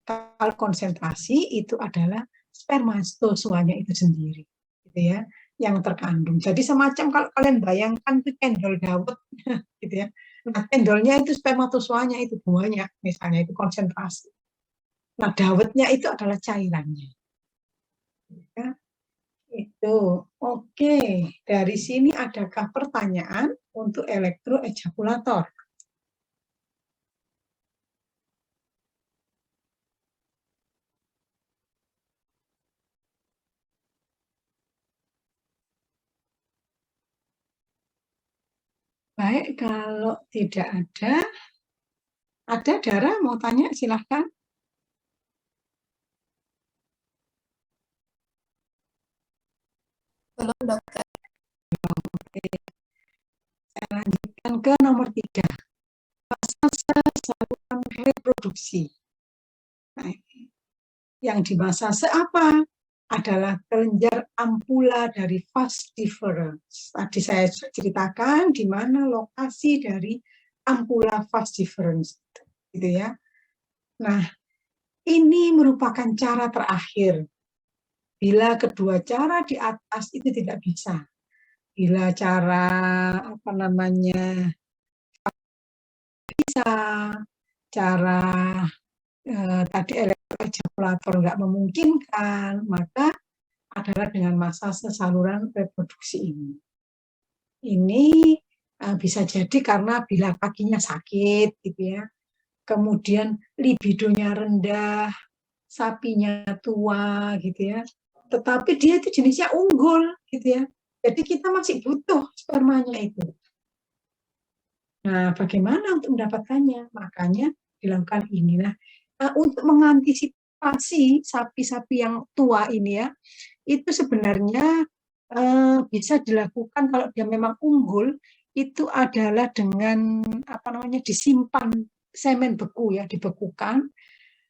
Kalau konsentrasi itu adalah spermatozoanya itu sendiri, gitu ya, yang terkandung. Jadi semacam kalau kalian bayangkan itu cendol dawet, gitu ya. Nah, cendolnya itu spermatozoanya itu banyak, misalnya itu konsentrasi. Nah, dawetnya itu adalah cairannya. Ya, itu. Oke, dari sini adakah pertanyaan untuk elektroejakulator? Baik, kalau tidak ada Dara mau tanya, silahkan. Belum, dokter. Saya lanjutkan ke nomor 3. Masase saluran reproduksi. Nah, yang dimasase apa? Adalah kelenjar ampula dari vas deferens. Tadi saya ceritakan di mana lokasi dari ampula vas deferens, gitu ya. Nah, ini merupakan cara terakhir. Bila kedua cara di atas itu tidak bisa. Bila cara bisa, cara tadi elektroejakulator nggak memungkinkan, maka adalah dengan masase saluran reproduksi ini. Ini bisa jadi karena bila kakinya sakit, gitu ya. Kemudian libidonya rendah, sapinya tua, gitu ya. Tetapi dia itu jenisnya unggul, gitu ya. Jadi kita masih butuh spermanya itu. Nah, bagaimana untuk mendapatkannya? Makanya dilakukan ini. Nah, untuk mengantisipasi sapi-sapi yang tua ini ya, itu sebenarnya bisa dilakukan kalau dia memang unggul, itu adalah dengan disimpan semen beku ya, dibekukan.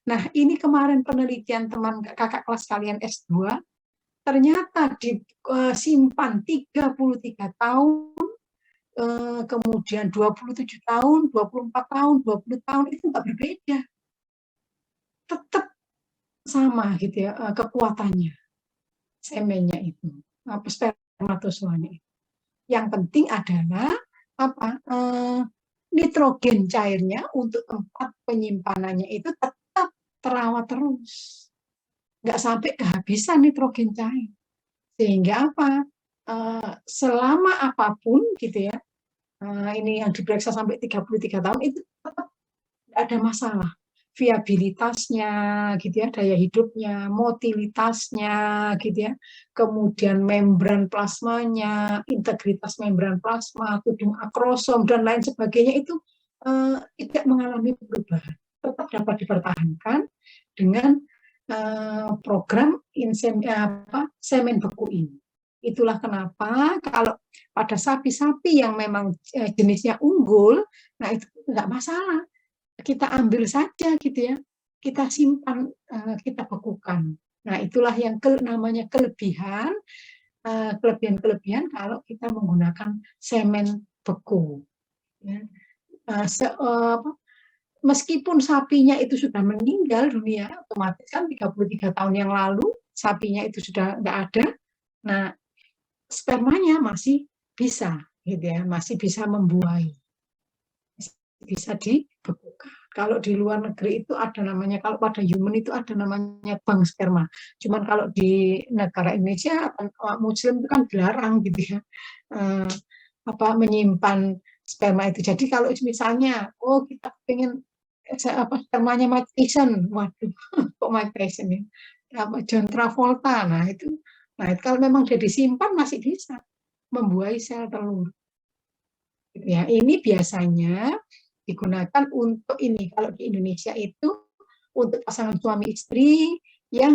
Nah, ini kemarin penelitian teman kakak kelas kalian S2, ternyata disimpan 33 tahun, kemudian 27 tahun, 24 tahun, 20 tahun, itu nggak berbeda. Tetap sama gitu ya kekuatannya, semennya itu, spermatozoanya itu. Yang penting adalah nitrogen cairnya untuk tempat penyimpanannya itu tetap terawat terus. Nggak sampai kehabisan nitrogen cair. Sehingga selama apapun gitu ya, ini yang diperiksa sampai 33 tahun itu tetap tidak ada masalah. Viabilitasnya gitu ya, daya hidupnya, motilitasnya gitu ya, kemudian membran plasmanya, integritas membran plasma, tudung akrosom dan lain sebagainya itu tidak mengalami perubahan, tetap dapat dipertahankan dengan program semen beku ini. Itulah kenapa kalau pada sapi-sapi yang memang jenisnya unggul, nah itu nggak masalah. Kita ambil saja gitu ya, kita simpan, kita bekukan. Nah itulah yang namanya kelebihan kalau kita menggunakan semen beku. Ya. Meskipun sapinya itu sudah meninggal dunia, otomatis kan 33 tahun yang lalu sapinya itu sudah nggak ada. Nah, spermanya masih bisa, gitu ya, masih bisa membuahi, bisa dibekukan. Kalau di luar negeri itu ada namanya, kalau pada human itu ada namanya bank sperma. Cuman kalau di negara Indonesia, Muslim itu kan dilarang gitu ya, menyimpan sperma itu. Jadi kalau misalnya, kita pengen spermanya Mike Tyson, waduh, kok Mike Tyson ya, John Travolta, nah itu kalau memang dia disimpan masih bisa membuahi sel telur. Ya, ini biasanya digunakan untuk ini, kalau di Indonesia itu untuk pasangan suami istri yang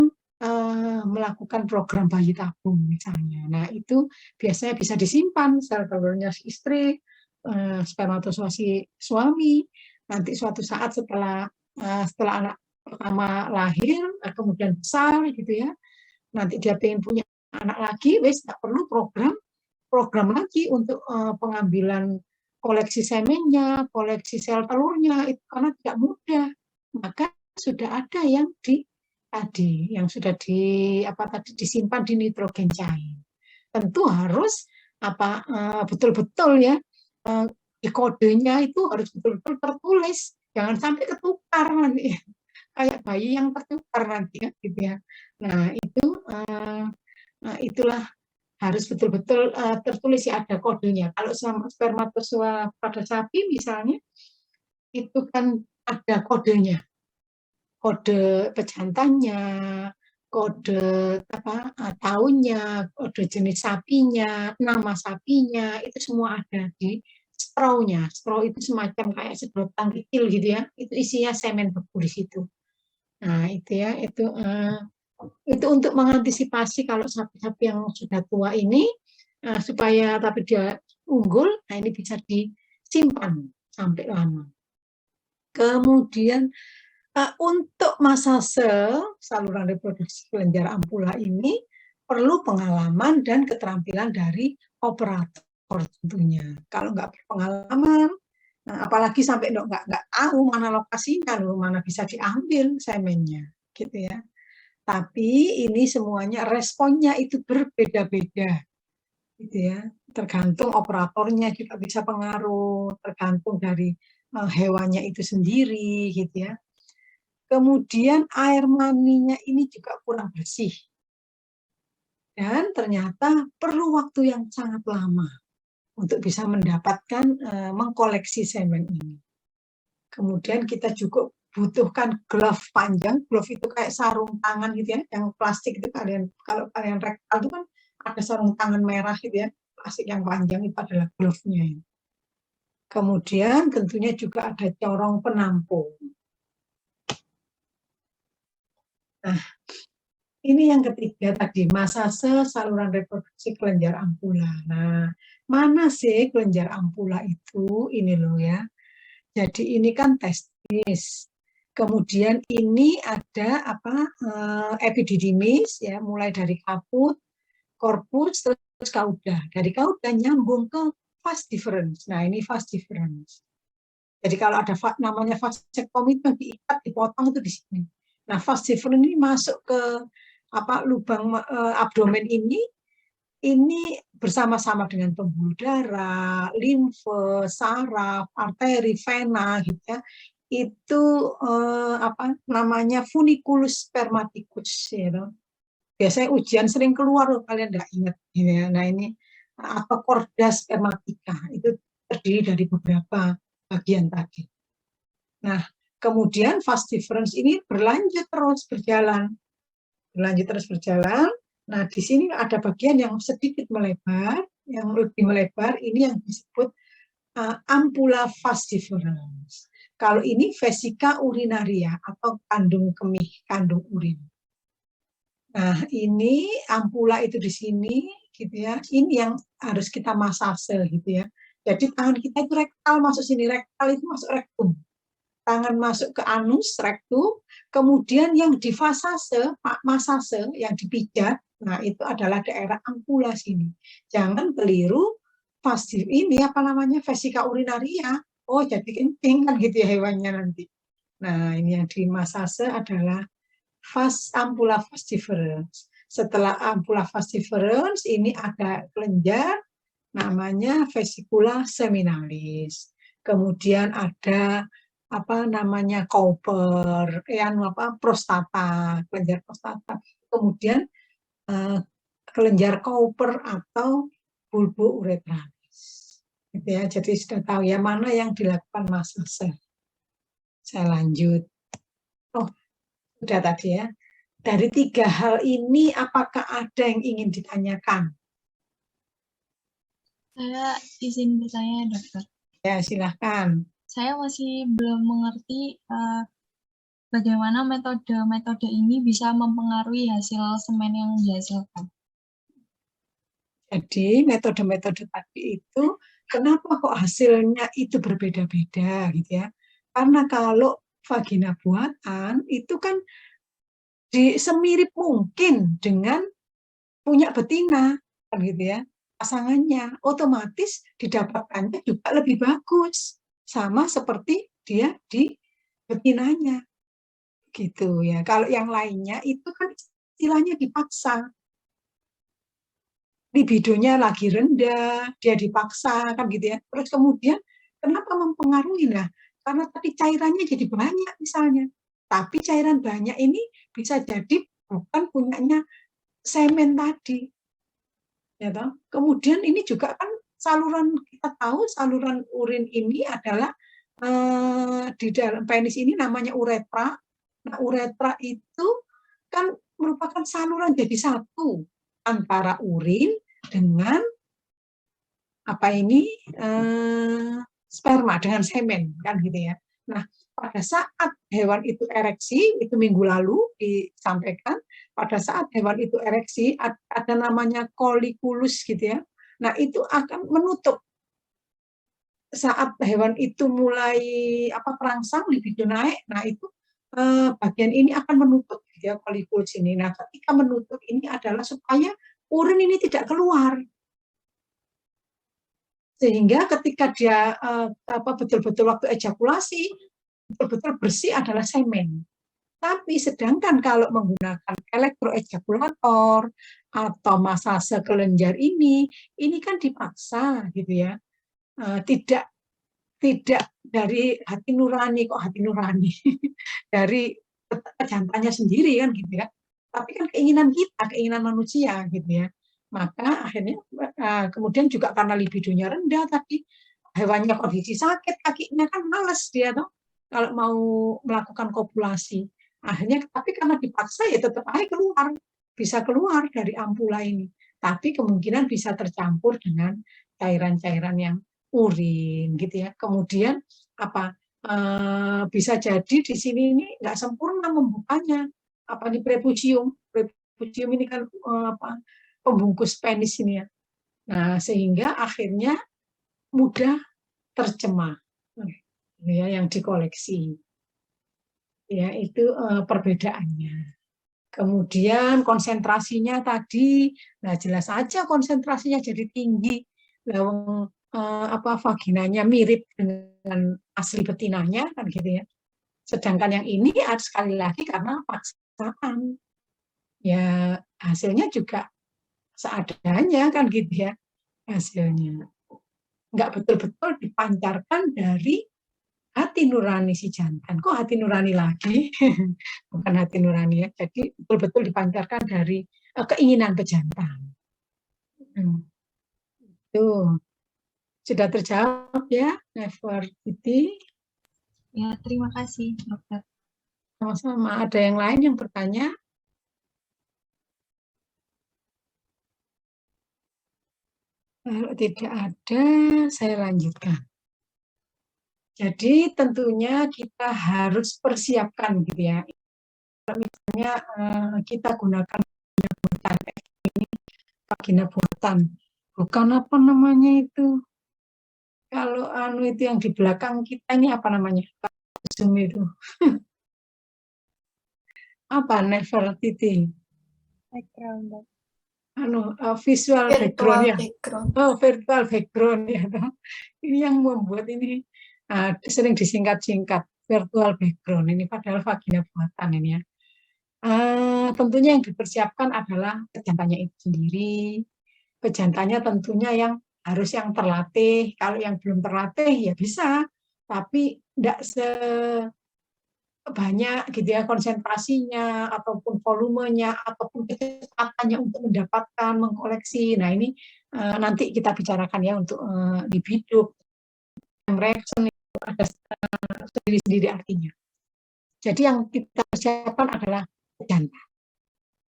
melakukan program bayi tabung misalnya. Nah itu biasanya bisa disimpan sel telurnya si istri, spermatozoa suami. Nanti suatu saat setelah anak pertama lahir, kemudian besar gitu ya, nanti dia pengen punya anak lagi, wes nggak perlu program lagi untuk pengambilan koleksi semennya, koleksi sel telurnya, itu karena tidak mudah. Maka sudah ada yang sudah disimpan di nitrogen cair. Tentu harus betul-betul ya, di kodenya itu harus betul-betul tertulis, jangan sampai ketukar nanti, kayak bayi yang tertukar nanti ya, gitu ya. Nah itu itulah harus betul-betul tertulis ya, ada kodenya. Kalau spermatozoa pada sapi misalnya, itu kan ada kodenya, kode pejantannya, kode tahunnya, kode jenis sapinya, nama sapinya, itu semua ada di straw-nya. Straw itu semacam kayak sedotan kecil gitu ya, itu isinya semen beku di situ. Nah itu ya, itu untuk mengantisipasi kalau sapi-sapi yang sudah tua ini supaya tapi dia unggul, nah ini bisa disimpan sampai lama. Kemudian untuk masase saluran reproduksi kelenjar ampula ini perlu pengalaman dan keterampilan dari operator tentunya. Kalau nggak berpengalaman, apalagi sampai nggak tahu mana lokasinya, mana bisa diambil semennya, gitu ya. Tapi ini semuanya responnya itu berbeda-beda, gitu ya. Tergantung operatornya juga bisa pengaruh, tergantung dari hewannya itu sendiri, gitu ya. Kemudian air maninya ini juga kurang bersih. Dan ternyata perlu waktu yang sangat lama untuk bisa mendapatkan, mengkoleksi semen ini. Kemudian kita juga butuhkan glove panjang. Glove itu kayak sarung tangan gitu ya, yang plastik itu kalau kalian rektal itu kan ada sarung tangan merah gitu ya, plastik yang panjang itu adalah glove-nya. Kemudian tentunya juga ada corong penampung. Nah, ini yang ketiga tadi, masase saluran reproduksi kelenjar ampula. Nah, mana sih kelenjar ampula itu? Ini loh ya. Jadi ini kan testis. Kemudian ini ada epididymis ya, mulai dari kaput, korpus, terus kauda. Dari kauda nyambung ke vas deferens. Nah, ini vas deferens. Jadi kalau ada namanya vasektomi itu diikat, dipotong itu di sini. Nah, vas deferens ini masuk ke lubang abdomen ini bersama-sama dengan pembuluh darah, limfe, saraf, arteri, vena gitu ya. Itu namanya funiculus spermaticus ya. Biasanya ujian sering keluar loh, kalian enggak ingat ya. Nah, ini atau chorda spermatica itu terdiri dari beberapa bagian tadi. Nah, kemudian vas deferens ini berlanjut terus berjalan. Nah, di sini ada bagian yang sedikit melebar, yang lebih melebar, ini yang disebut ampula vas deferens. Kalau ini vesika urinaria atau kandung kemih, kandung urin. Nah, ini ampula itu di sini, gitu ya. Ini yang harus kita masase, gitu ya. Jadi tangan kita itu rektal masuk sini, rektal itu masuk rektum. Tangan masuk ke anus, rektum, kemudian yang difasase, masase, yang dipijat, nah itu adalah daerah ampula sini. Jangan keliru, fastif ini apa namanya, vesika urinaria, oh jadi kencing kan gitu ya hewannya nanti. Nah ini yang dimasase adalah ampula fastiferens. Setelah ampula fastiferens, ini ada kelenjar, namanya vesikula seminalis. Kemudian ada apa namanya Cowper, prostata, kelenjar prostata. Kemudian kelenjar Cowper atau bulbo uretralis. Gitu ya. Jadi sudah tahu ya mana yang dilakukan masase. Saya lanjut. Oh, sudah tadi ya. Dari 3 hal ini, apakah ada yang ingin ditanyakan? Saya izin bertanya, Dokter. Ya, silahkan. Saya masih belum mengerti bagaimana metode-metode ini bisa mempengaruhi hasil semen yang dihasilkan. Jadi, metode-metode tadi itu, kenapa kok hasilnya itu berbeda-beda, gitu ya? Karena kalau vagina buatan, itu kan semirip mungkin dengan punya betina, kan gitu ya, pasangannya, otomatis didapatkannya juga lebih bagus, sama seperti dia di betinanya, gitu ya. Kalau yang lainnya itu kan istilahnya dipaksa, libidonya lagi rendah, dia dipaksa, kan gitu ya. Terus kemudian kenapa mempengaruhi? Nah, karena tadi cairannya jadi banyak misalnya, tapi cairan banyak ini bisa jadi bukan punyanya semen tadi. Ya toh? Kemudian ini juga kan saluran, kita tahu saluran urin ini adalah di dalam penis ini namanya uretra. Nah, uretra itu kan merupakan saluran jadi satu antara urin dengan apa ini sperma, dengan semen kan gitu ya. Nah, pada saat hewan itu ereksi, itu minggu lalu disampaikan, pada saat hewan itu ereksi ada namanya kolikulus gitu ya. Nah, itu akan menutup saat hewan itu mulai perangsang, libido naik. Nah, itu bagian ini akan menutup gitu ya, kolikulus ini. Nah, ketika menutup ini adalah supaya urin ini tidak keluar. Sehingga ketika dia betul-betul waktu ejakulasi, betul-betul bersih adalah semen. Tapi sedangkan kalau menggunakan elektroejakulator atau masase kelenjar ini kan dipaksa gitu ya. Tidak dari hati nurani, kok hati nurani, dari jantannya sendiri kan gitu ya. Tapi kan keinginan kita, keinginan manusia gitu ya. Maka akhirnya kemudian juga karena libidonya rendah tadi, hewannya kondisi sakit, kakinya kan males dia tuh kalau mau melakukan kopulasi. Akhirnya tapi karena dipaksa ya tetap aja keluar, bisa keluar dari ampula ini. Tapi kemungkinan bisa tercampur dengan cairan-cairan yang urin gitu ya. Kemudian bisa jadi di sini ini nggak sempurna membukanya. Di prepucium. Prepucium ini kan pembungkus penis ini ya. Nah, sehingga akhirnya mudah tercemar ya yang dikoleksi. Ya, itu perbedaannya. Kemudian konsentrasinya tadi, nah jelas saja konsentrasinya jadi tinggi. Vaginanya mirip dengan asli betinanya kan gitu ya. Sedangkan yang ini sekali lagi karena paksaan. Ya hasilnya juga seadanya kan gitu ya hasilnya. Nggak betul-betul dipancarkan dari hati nurani si jantan. Kok hati nurani lagi? Bukan hati nurani ya. Jadi betul-betul dipancarkan dari keinginan pejantan. Tuh. Sudah terjawab ya, Nefertiti? Ya, terima kasih, Dokter. Sama-sama. Ada yang lain yang bertanya? Kalau tidak ada, saya lanjutkan. Jadi tentunya kita harus persiapkan gitu ya. Misalnya kita gunakan vagina buatan. Bukan apa namanya itu. Kalau anu itu yang di belakang kita ini apa namanya? Zoom itu. Apa Nefertiti? Background. Visual background ya. background. Oh, virtual background ya. Ini yang membuat ini sering disingkat-singkat virtual background ini padahal vagina buatan ini ya. Tentunya yang dipersiapkan adalah pejantannya itu sendiri. Pejantannya tentunya yang harus yang terlatih. Kalau yang belum terlatih ya bisa, tapi tidak sebanyak gitu ya konsentrasinya ataupun volumenya ataupun kecepatannya untuk mendapatkan mengkoleksi. Nah ini nanti kita bicarakan ya untuk libido, erection itu ada sendiri-sendiri artinya. Jadi yang kita persiapkan adalah pejantan.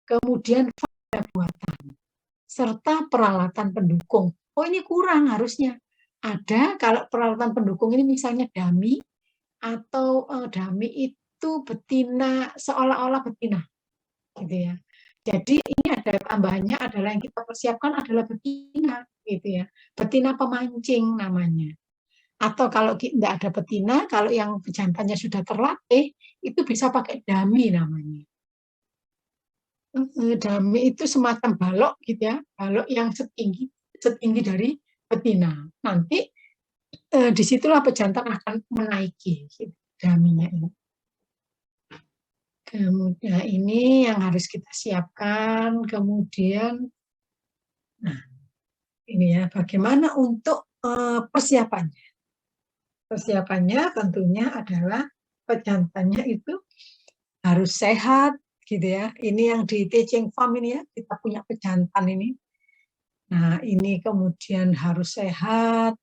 Kemudian vagina buatan serta peralatan pendukung. Oh ini kurang harusnya. Ada kalau peralatan pendukung ini misalnya dummy atau dummy itu betina seolah-olah betina gitu ya. Jadi ini ada tambahannya adalah yang kita persiapkan adalah betina gitu ya. Betina pemancing namanya. Atau kalau tidak ada betina, kalau yang pejantannya sudah terlatih, itu bisa pakai dummy namanya. Dummy itu semacam balok gitu ya, balok yang setinggi dari betina. Nanti disitulah pejantan akan menaiki gitu, dummy-nya ini. Kemudian ini yang harus kita siapkan. Kemudian, nah ini ya, bagaimana untuk persiapannya? Persiapannya tentunya adalah pejantannya itu harus sehat, gitu ya. Ini yang di teaching farm ini ya, kita punya pejantan ini. Nah, ini kemudian harus sehat,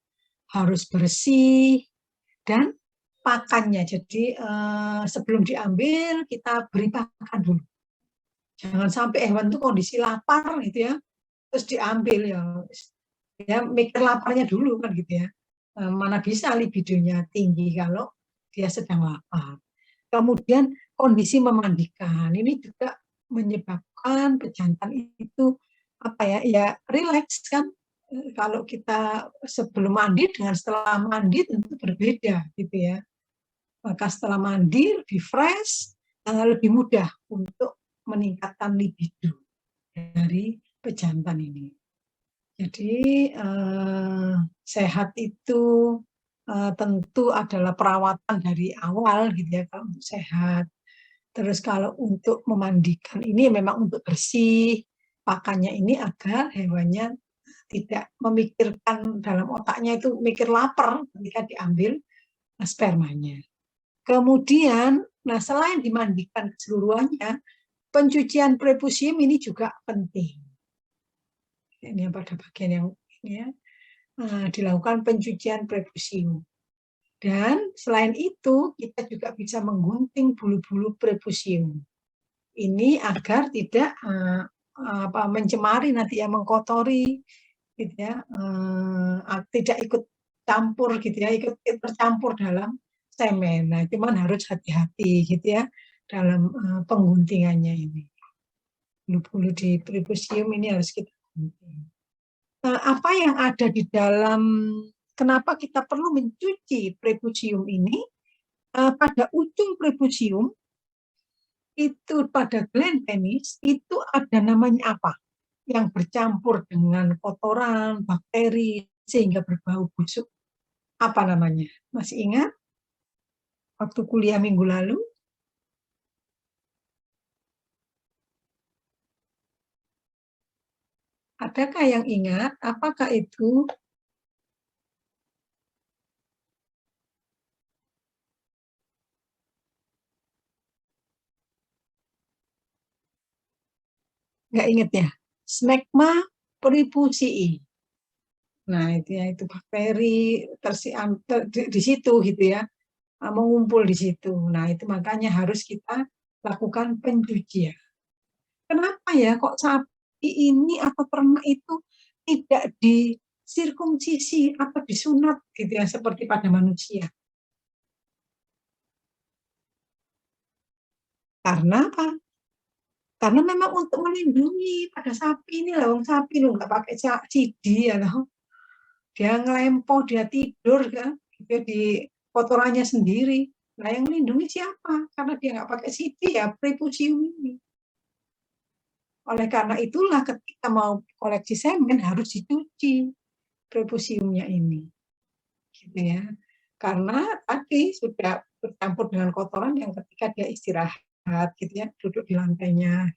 harus bersih, dan pakannya. Jadi sebelum diambil kita beri pakan dulu. Jangan sampai hewan itu kondisi lapar gitu ya, terus diambil ya mikir laparnya dulu kan gitu ya. Mana bisa libidonya tinggi kalau dia sedang lapar. Kemudian kondisi memandikan ini juga menyebabkan pejantan itu apa ya rileks kan. Kalau kita sebelum mandi dengan setelah mandi tentu berbeda gitu ya. Maka setelah mandi lebih fresh, lebih mudah untuk meningkatkan libido dari pejantan ini. Jadi sehat itu tentu adalah perawatan dari awal gitu ya kalau untuk sehat. Terus kalau untuk memandikan ini memang untuk bersih, pakannya ini agar hewannya tidak memikirkan dalam otaknya itu mikir lapar ketika diambil spermanya. Kemudian, nah selain dimandikan keseluruhannya, pencucian prepusium ini juga penting. Ini pada bagian yang ini ya, dilakukan pencucian prepusium. Dan selain itu, kita juga bisa menggunting bulu-bulu prepusium. Ini agar tidak mencemari nanti yang mengkotori, gitu ya, tidak ikut campur gitu ya, ikut tercampur dalam semen. Nah, cuman harus hati-hati gitu ya dalam pengguntingannya ini. Bulu-bulu di prepusium ini harus kita gunting. Apa yang ada di dalam, kenapa kita perlu mencuci prepusium ini? Pada ujung prepusium itu pada gland penis itu ada namanya apa? Yang bercampur dengan kotoran, bakteri sehingga berbau busuk. Apa namanya? Masih ingat? Waktu kuliah minggu lalu? Adakah yang ingat? Apakah itu? Nggak ingat ya? Smegma prepusii. Nah, itu ya, itu bakteri di situ gitu ya, mengumpul di situ. Nah, itu makanya harus kita lakukan pencucian. Kenapa ya kok sapi ini atau ternak itu tidak disirkumsisi atau disunat gitu ya seperti pada manusia? Karena apa? Karena memang untuk melindungi pada sapi ini lah, sapi lu nggak pakai CD ya loh. Dia ngelempo, dia tidur kan, dia di kotorannya sendiri. Nah yang melindungi siapa? Karena dia nggak pakai CD ya prepucium ini. Oleh karena itulah ketika mau koleksi semen harus dicuci prepuciumnya ini, gitu ya. Karena tadi sudah bercampur dengan kotoran yang ketika dia istirahat, gitu ya, duduk di lantainya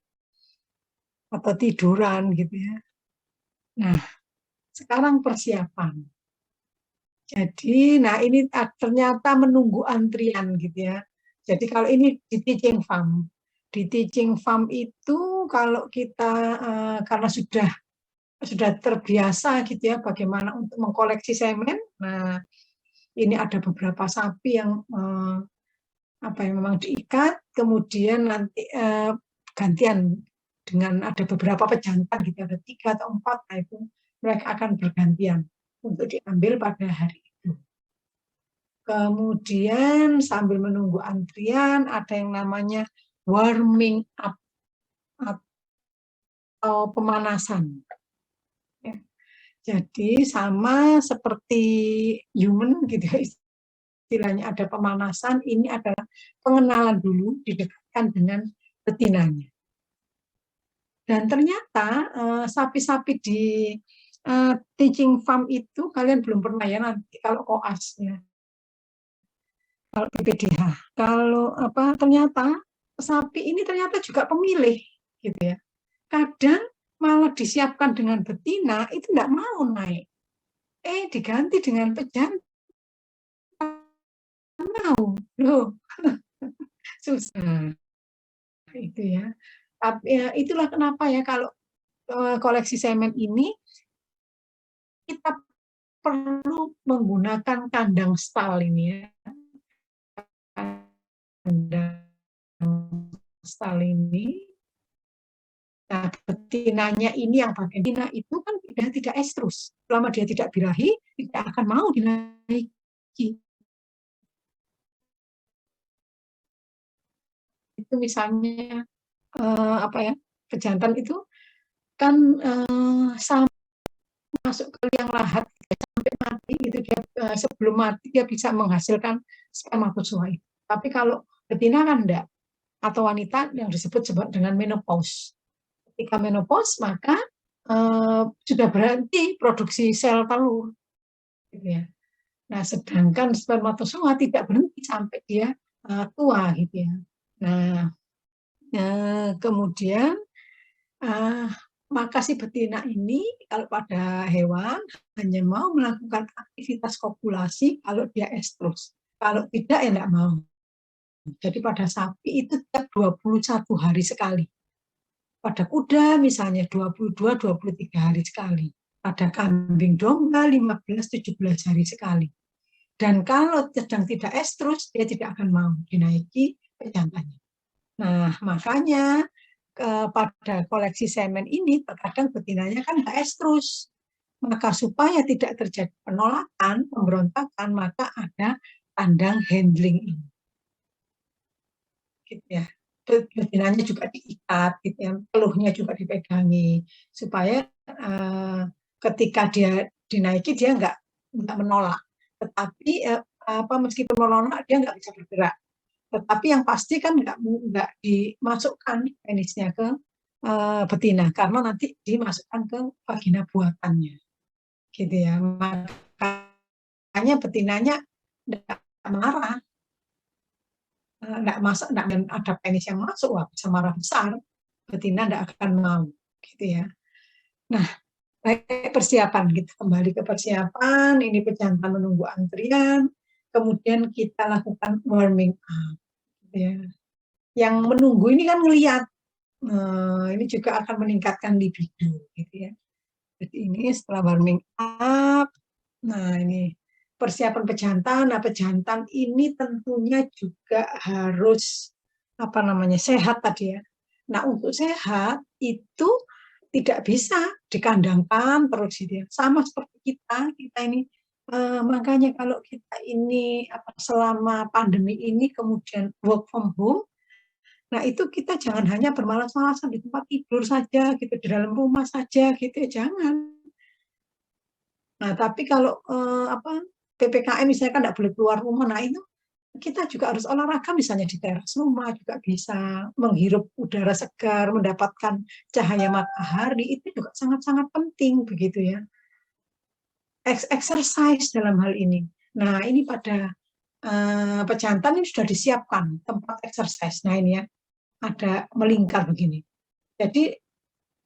atau tiduran, gitu ya. Nah, sekarang persiapan. Jadi, nah ini ternyata menunggu antrian, gitu ya. Jadi kalau ini di teaching farm, di teaching farm itu kalau kita karena sudah terbiasa gitu ya bagaimana untuk mengkoleksi semen. Nah, ini ada beberapa sapi yang apa yang memang diikat, kemudian nanti gantian dengan ada beberapa pejantan gitu, ada 3 atau 4, nah itu mereka akan bergantian untuk diambil pada hari itu. Kemudian sambil menunggu antrian ada yang namanya warming up atau pemanasan. Jadi sama seperti human gitu ya, istilahnya ada pemanasan, ini adalah pengenalan dulu, didekatkan dengan betinanya. Dan ternyata sapi-sapi di teaching farm itu kalian belum pernah ya nanti kalau koas ya, kalau PPDH, kalau apa ternyata sapi ini ternyata juga pemilih gitu ya. Kadang malah disiapkan dengan betina itu tidak mau naik, diganti dengan pejantan mau loh. Susah itu ya. Tapi ya, itulah kenapa ya kalau koleksi semen ini kita perlu menggunakan kandang stal ini ya. Kandang stal ini. Nah, betinanya ini yang bagian betina itu kan tidak estrus. Selama dia tidak birahi, tidak akan mau dinaiki. Itu misalnya apa ya, pejantan itu kan sampai masuk ke liang lahat sampai mati gitu dia sebelum mati dia bisa menghasilkan spermatozoa. Tapi kalau betina kan enggak, atau wanita yang disebut dengan menopause. Ketika menopause maka sudah berhenti produksi sel telur, gitu ya. Nah, sedangkan spermatozoa tidak berhenti sampai dia tua, gitu ya. Nah, kemudian maka si betina ini kalau pada hewan hanya mau melakukan aktivitas kopulasi kalau dia estrus. Kalau tidak ya tidak mau. Jadi pada sapi itu tiap 21 hari sekali. Pada kuda misalnya 22-23 hari sekali. Pada kambing domba 15-17 hari sekali. Dan kalau sedang tidak estrus, dia tidak akan mau dinaiki pejantannya. Nah, makanya pada koleksi semen ini terkadang betinanya kan tidak estrus. Maka supaya tidak terjadi penolakan, pemberontakan, maka ada kandang handling ini. Gitu ya. Betinanya juga diikat, gitu ya. Peluhnya juga dipegangi supaya ketika dia dinaiki dia nggak menolak. Tetapi meskipun menolak dia nggak bisa bergerak. Tetapi yang pasti kan nggak dimasukkan penisnya ke betina karena nanti dimasukkan ke vagina buatannya, gitu ya. Makanya betinanya nggak marah, nggak ada penis yang masuk, wah bisa marah besar. Betina nggak akan mau, gitu ya. Nah, baik persiapan kita kembali ke persiapan. Ini pejantan menunggu antrian. Kemudian kita lakukan warming up. Ya. Yang menunggu ini kan ngelihat, ini juga akan meningkatkan libido, gitu ya. Jadi ini setelah warming up, nah ini persiapan pejantan. Nah pejantan ini tentunya juga harus sehat tadi ya. Nah untuk sehat itu tidak bisa dikandangkan terus gitu ya. Sama seperti kita ini. Makanya kalau kita ini selama pandemi ini kemudian work from home, Nah, itu kita jangan hanya bermalas-malasan di tempat tidur saja, gitu, di dalam rumah saja, gitu ya, jangan. Nah, tapi kalau PPKM misalnya kan nggak boleh keluar rumah, nah itu kita juga harus olahraga misalnya di teras rumah juga bisa menghirup udara segar, mendapatkan cahaya matahari itu juga sangat-sangat penting begitu ya. Exercise dalam hal ini. Nah, ini pada pejantan ini sudah disiapkan tempat exercise. Nah, ini ya ada melingkar begini. Jadi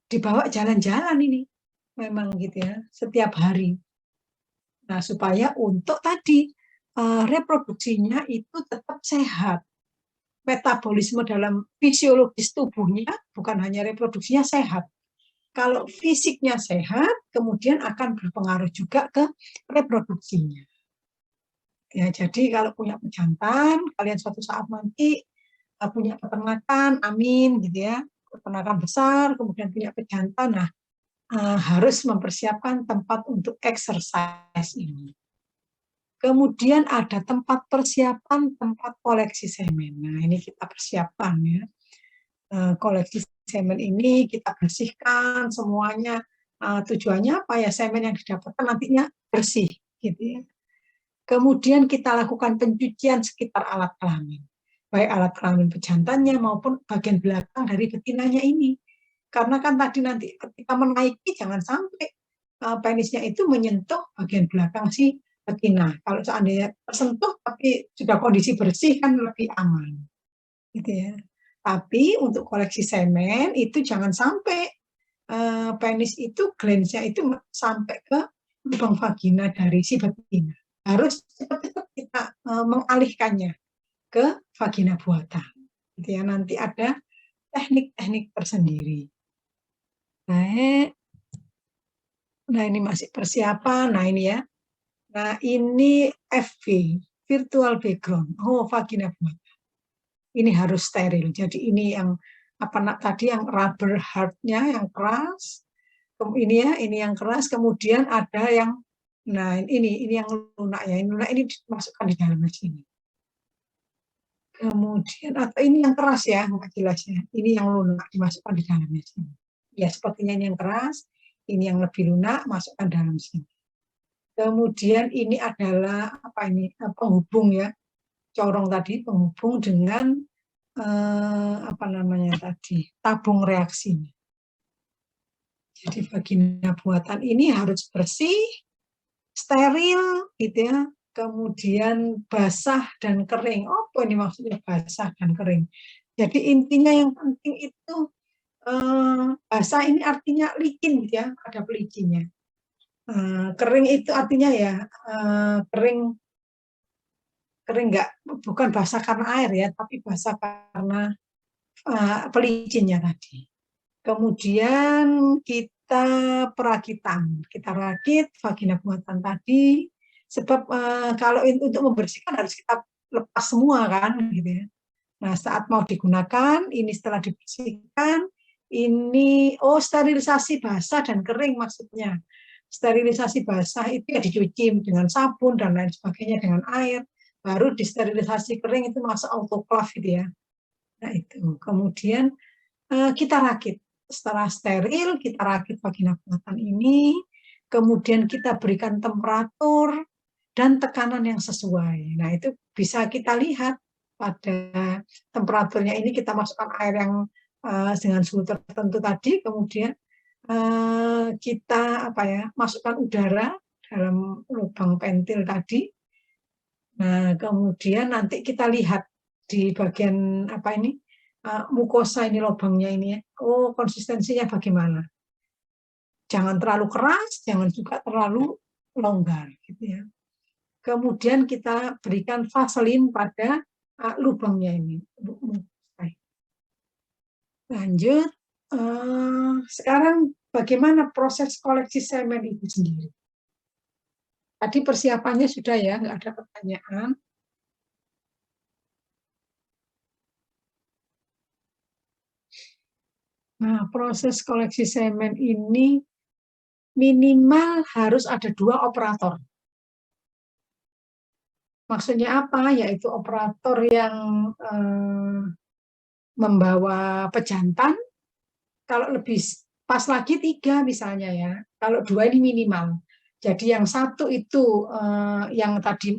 dibawa jalan-jalan ini memang gitu ya setiap hari. Nah, supaya untuk tadi reproduksinya itu tetap sehat. Metabolisme dalam fisiologis tubuhnya bukan hanya reproduksinya sehat. Kalau fisiknya sehat, kemudian akan berpengaruh juga ke reproduksinya. Ya, jadi kalau punya pejantan, kalian suatu saat nanti punya peternakan, amin gitu ya, peternakan besar, kemudian punya pejantan, nah harus mempersiapkan tempat untuk exercise ini. Kemudian ada tempat persiapan tempat koleksi semen. Nah, ini kita persiapkan ya. Koleksi semen ini kita bersihkan semuanya. Tujuannya apa ya? Semen yang didapatkan nantinya bersih, gitu ya. Kemudian kita lakukan pencucian sekitar alat kelamin, baik alat kelamin pejantannya maupun bagian belakang dari betinanya ini. Karena kan tadi nanti ketika menaiki jangan sampai penisnya itu menyentuh bagian belakang si betina. Kalau seandainya tersentuh tapi sudah kondisi bersih kan lebih aman, gitu ya. Tapi untuk koleksi semen itu jangan sampai penis itu glensnya itu sampai ke lubang vagina dari si betina. Harus cepat-cepat kita mengalihkannya ke vagina buatan. Gitu ya. Nanti ada teknik-teknik tersendiri. Baik. Nah, ini masih persiapan. Nah, ini ya. Nah, ini FV, virtual background. Oh, vagina buatan. Ini harus steril. Jadi ini yang tadi yang rubber hardnya yang keras. Ini ya, ini yang keras. Kemudian ada yang, nah ini yang lunak ya. Ini lunak ini dimasukkan di dalam sini. Kemudian atau ini yang keras ya, nggak jelas ya. Ini yang lunak dimasukkan di dalamnya sini. Ya, sepertinya ini yang keras. Ini yang lebih lunak masukkan dalam sini. Kemudian ini adalah penghubung ya, corong tadi penghubung dengan tabung reaksinya. Jadi vagina buatan ini harus bersih, steril, gitu ya. Kemudian basah dan kering. Apa ini maksudnya basah dan kering? Jadi intinya yang penting itu basah ini artinya licin, gitu ya, ada pelicinnya. Kering itu artinya ya kering nggak, bukan basah karena air ya, tapi basah karena pelicinnya tadi. Kemudian kita perakitan, kita rakit vagina buatan tadi, sebab kalau untuk membersihkan harus kita lepas semua kan, gitu ya. Nah, saat mau digunakan, ini setelah dibersihkan, ini sterilisasi basah dan kering maksudnya. Sterilisasi basah itu ya dicuci dengan sabun dan lain sebagainya dengan air, baru disterilisasi kering itu masuk autoclave gitu ya. Nah itu, kemudian kita rakit. Setelah steril, kita rakit vagina buatan ini, kemudian kita berikan temperatur dan tekanan yang sesuai. Nah itu bisa kita lihat pada temperaturnya ini kita masukkan air yang dengan suhu tertentu tadi, kemudian kita masukkan udara dalam lubang pentil tadi. Nah, kemudian nanti kita lihat di bagian mukosa ini lubangnya ini ya. Oh, konsistensinya bagaimana? Jangan terlalu keras, jangan juga terlalu longgar gitu ya. Kemudian kita berikan vaselin pada lubangnya ini. Lanjut, sekarang bagaimana proses koleksi semen itu sendiri? Tadi persiapannya sudah ya, nggak ada pertanyaan. Nah, proses koleksi semen ini minimal harus ada 2 operator. Maksudnya apa? Yaitu operator yang membawa pejantan, kalau lebih pas lagi 3 misalnya ya, kalau 2 ini minimal. Jadi yang satu itu yang tadi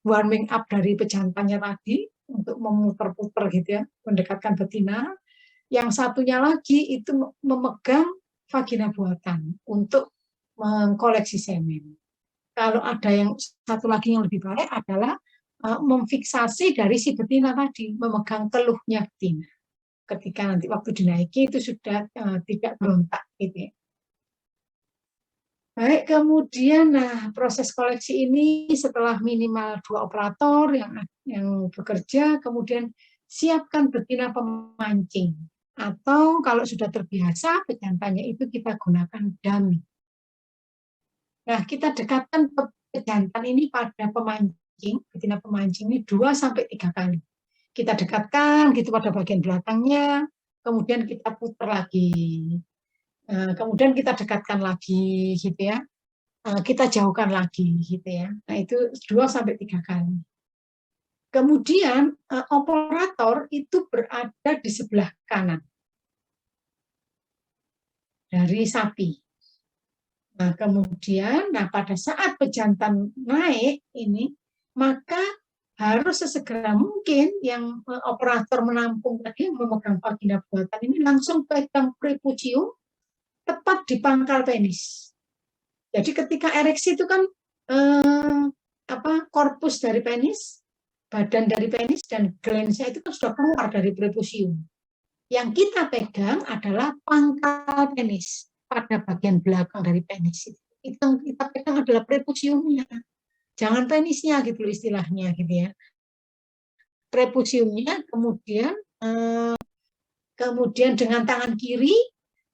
warming up dari pejantannya tadi untuk memutar-putar gitu ya, mendekatkan betina. Yang satunya lagi itu memegang vagina buatan untuk mengkoleksi semen. Kalau ada yang satu lagi yang lebih baik adalah memfiksasi dari si betina tadi, memegang keluhnya betina. Ketika nanti waktu dinaiki itu sudah tidak berontak gitu ya. Baik, kemudian proses koleksi ini setelah minimal 2 operator yang bekerja, kemudian siapkan betina pemancing. Atau kalau sudah terbiasa, pejantannya itu kita gunakan dummy. Nah, kita dekatkan pejantan ini pada pemancing, betina pemancing ini 2-3 kali. Kita dekatkan gitu pada bagian belakangnya, kemudian kita putar lagi. Kemudian kita dekatkan lagi gitu ya. Kita jauhkan lagi gitu ya. Nah, itu 2-3 kali. Kemudian operator itu berada di sebelah kanan dari sapi. Nah, kemudian pada saat pejantan naik ini, maka harus sesegera mungkin yang operator menampung tadi yang memegang vagina buatan ini langsung pegang prepucium tepat di pangkal penis. Jadi ketika ereksi itu kan korpus dari penis, badan dari penis dan glensnya itu kan sudah keluar dari prepucium. Yang kita pegang adalah pangkal penis pada bagian belakang dari penis. Itu yang kita pegang adalah prepuciumnya. Jangan penisnya gitu istilahnya gitu ya. Prepuciumnya kemudian dengan tangan kiri.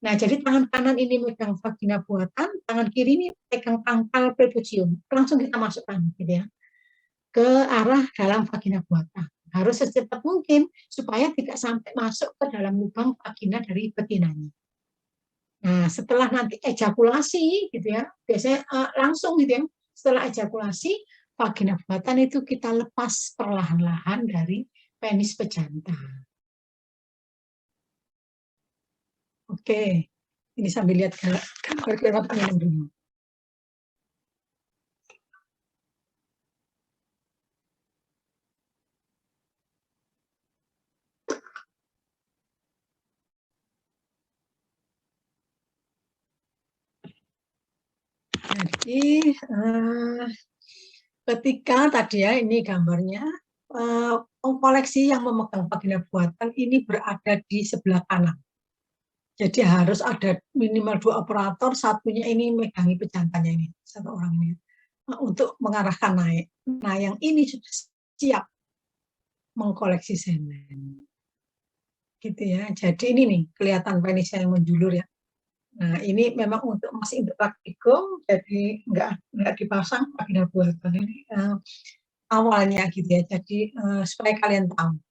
Nah, jadi tangan kanan ini megang vagina buatan, tangan kiri ini pegang pangkal prepucium. Langsung kita masukkan gitu ya ke arah dalam vagina buatan. Harus secepat mungkin supaya tidak sampai masuk ke dalam lubang vagina dari betinanya. Nah, setelah nanti ejakulasi gitu ya, biasanya langsung gitu ya, setelah ejakulasi vagina buatan itu kita lepas perlahan-lahan dari penis pejantan. Oke, ini sambil lihat gambar minum dulu. Jadi ketika tadi ya ini gambarnya koleksi yang memegang vagina buatan ini berada di sebelah kanan. Jadi harus ada minimal 2 operator, satunya ini megangi pejantannya ini, satu orang ini untuk mengarahkan naik. Nah, yang ini sudah siap mengkoleksi semen. Gitu ya. Jadi ini nih kelihatan penisnya yang menjulur ya. Nah, ini memang masih untuk praktikum, jadi nggak dipasang vagina buatan ini awalnya gitu ya. Jadi supaya kalian tahu.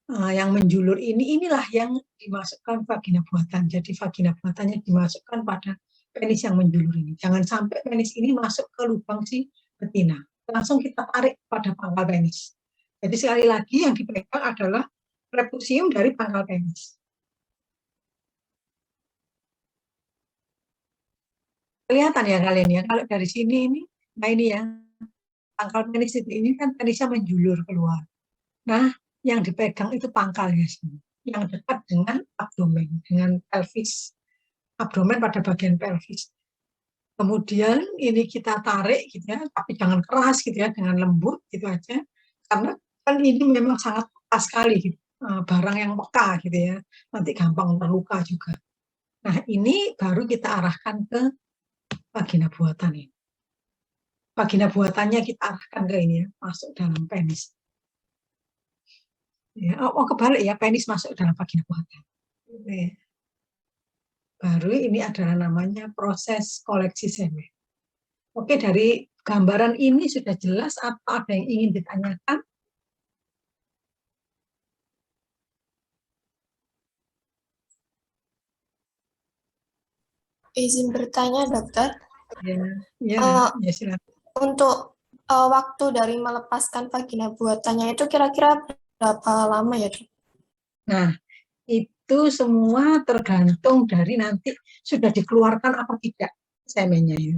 Yang menjulur inilah yang dimasukkan vagina buatan. Jadi vagina buatannya dimasukkan pada penis yang menjulur ini. Jangan sampai penis ini masuk ke lubang si betina. Langsung kita tarik pada pangkal penis. Jadi sekali lagi yang dipegang adalah prepucium dari pangkal penis. Kelihatan ya kalian ya, kalau dari sini ini, nah ini ya, pangkal penis ini kan penisnya menjulur keluar. Nah, yang dipegang itu pangkalnya sini, yang dekat dengan abdomen, dengan pelvis, abdomen pada bagian pelvis. Kemudian ini kita tarik gitu ya, tapi jangan keras gitu ya, dengan lembut gitu aja, karena kan ini memang sangat peka sekali gitu, barang yang peka gitu ya, nanti gampang terluka juga. Nah, ini baru kita arahkan ke vagina buatan ini. Vagina buatannya kita arahkan ke ini ya, masuk dalam penis. Ya, kebalik ya, penis masuk dalam vagina buatan. Ya. Baru ini adalah namanya proses koleksi semen. Oke, dari gambaran ini sudah jelas apa ada yang ingin ditanyakan? Izin bertanya, dokter. Ya, silakan. Untuk waktu dari melepaskan vagina buatannya itu kira-kira berapa lama ya, dok? Nah, itu semua tergantung dari nanti sudah dikeluarkan apa tidak semennya ya.